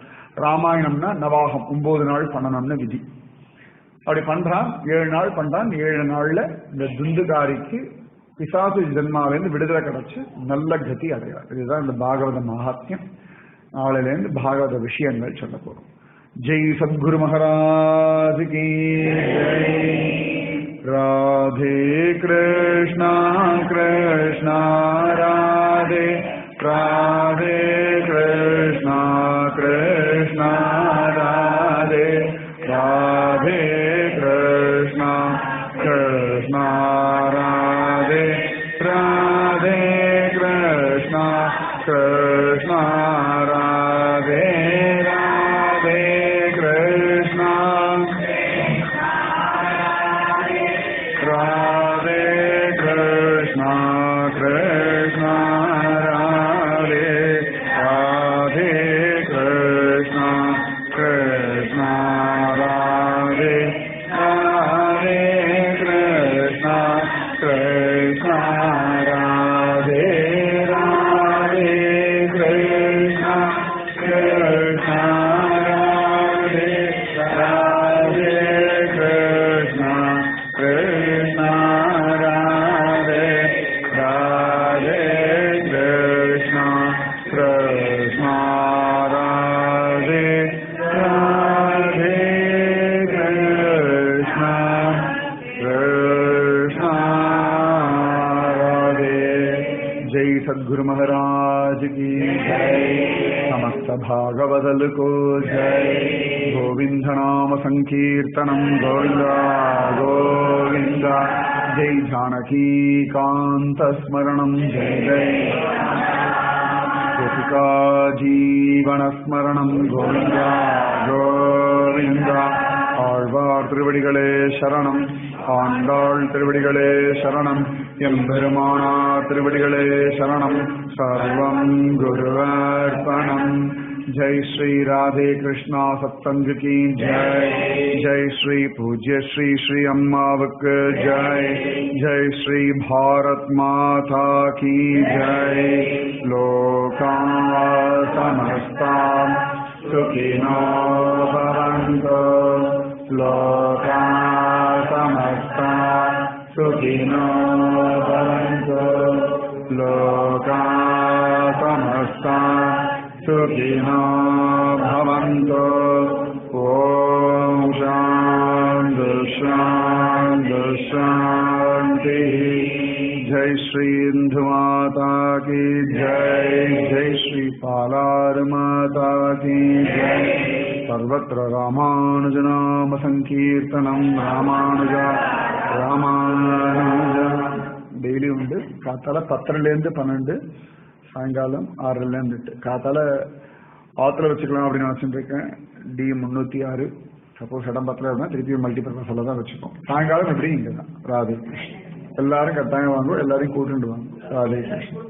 ராமாயணம்னா நவாகம் 9 நாள் பண்ணணும்னு விதி. அப்படி பண்றான், 7 நாள் பண்றான். 7 நாள்ல இந்த துந்துகாரிக்கு பிசாசு ஜென்மாவிலிருந்து விடுதலை கிடைச்சு நல்ல கதி அடையார். இதுதான் இந்த பாகவத மகாத்மியம். நாளையிலேருந்து பாகவத விஷயங்கள் சொல்ல போறோம். ஜெய் சத்குரு மகாராஜ் கி ஜெய். ராதே கிருஷ்ணா கிருஷ்ணா ராதே, ராதே கிருஷ்ணா கிருஷ்ணா ராதே, ராதே கிருஷ்ணா கிருஷ்ணா ராதே, ராதே கிருஷ்ணா கிருஷ்ணா ராதே, ராதே கிருஷ்ணா ராதே கிருஷ்ணா கிருஷ்ணா ராதே, ராதே கிருஷ்ணா கிருஷ்ணா ராதே, ராதே கிருஷ்ணா கிருஷ்ணா ராதே, ராதே கிருஷ்ணா கிருஷ்ணா ராதே, ராதே கிருஷ்ணா கிருஷ்ணா ராதே, ராதே கிருஷ்ணா கிருஷ்ணா ராதே, ராதே கிருஷ்ணா கிருஷ்ணா ராதே. ஜெய் சத்குரு மகாராஜ் கி ஜெய். समस्त भागवदल को जय. गोविंद नाम संकीर्तनम गोविंदा गोविंदा. जय जानकी कांत स्मरणम जय जय. गोपिका जीवन स्मरणम गोविंदा गोविंदा. ஆழ்வார் திருவடிகளே சரணம், ஆண்டாள் திருவடிகளே சரணம், எம்பெருமானார் திருவடிகளே சரணம். சர்வம் குருவர்ப்பணம். ஜெய் ஸ்ரீ ராதே கிருஷ்ணா சத்சங்க கி ஜெய். ஜெய் ஸ்ரீ பூஜ்ய ஸ்ரீ ஸ்ரீ அம்மாவுக்கு ஜெய். ஜெய் ஸ்ரீ பாரத் மாதா கி ஜெய். லோகா சமஸ்தா சுகினோ பவந்து. லோகா சமஸ்தா சுகினோ பவந்து. லோகா சமஸ்தா சுகினோ பவந்து. ஓம் சாந்தி சாந்தி சாந்தி. जय श्री इंदु माता की जय. जय श्री पालार माता की जय. सर्वत्र रामानुज नाम संकीर्तनम. रामानुजा रामानुजा. டெய்லி உண்டு. காத்தால 10லேருந்து 12, சாயங்காலம் 6லேருந்து 8. காத்தால ஆத்துல வச்சுக்கலாம் அப்படின்னு நினைச்சுட்டு இருக்கேன். D 306 சப்போஸ் இடம் பத்தல இருந்தா திருப்பி மல்டிபர்பஸ்ல தான் வச்சுப்போம். சாயங்காலம் எப்படி இங்க தான். ராதே கிருஷ்ணன். எல்லாரும் கட்டாயம் வாங்குவோம், எல்லாரையும் கூட்டுண்டு வாங்க. ராதே கிருஷ்ணன்.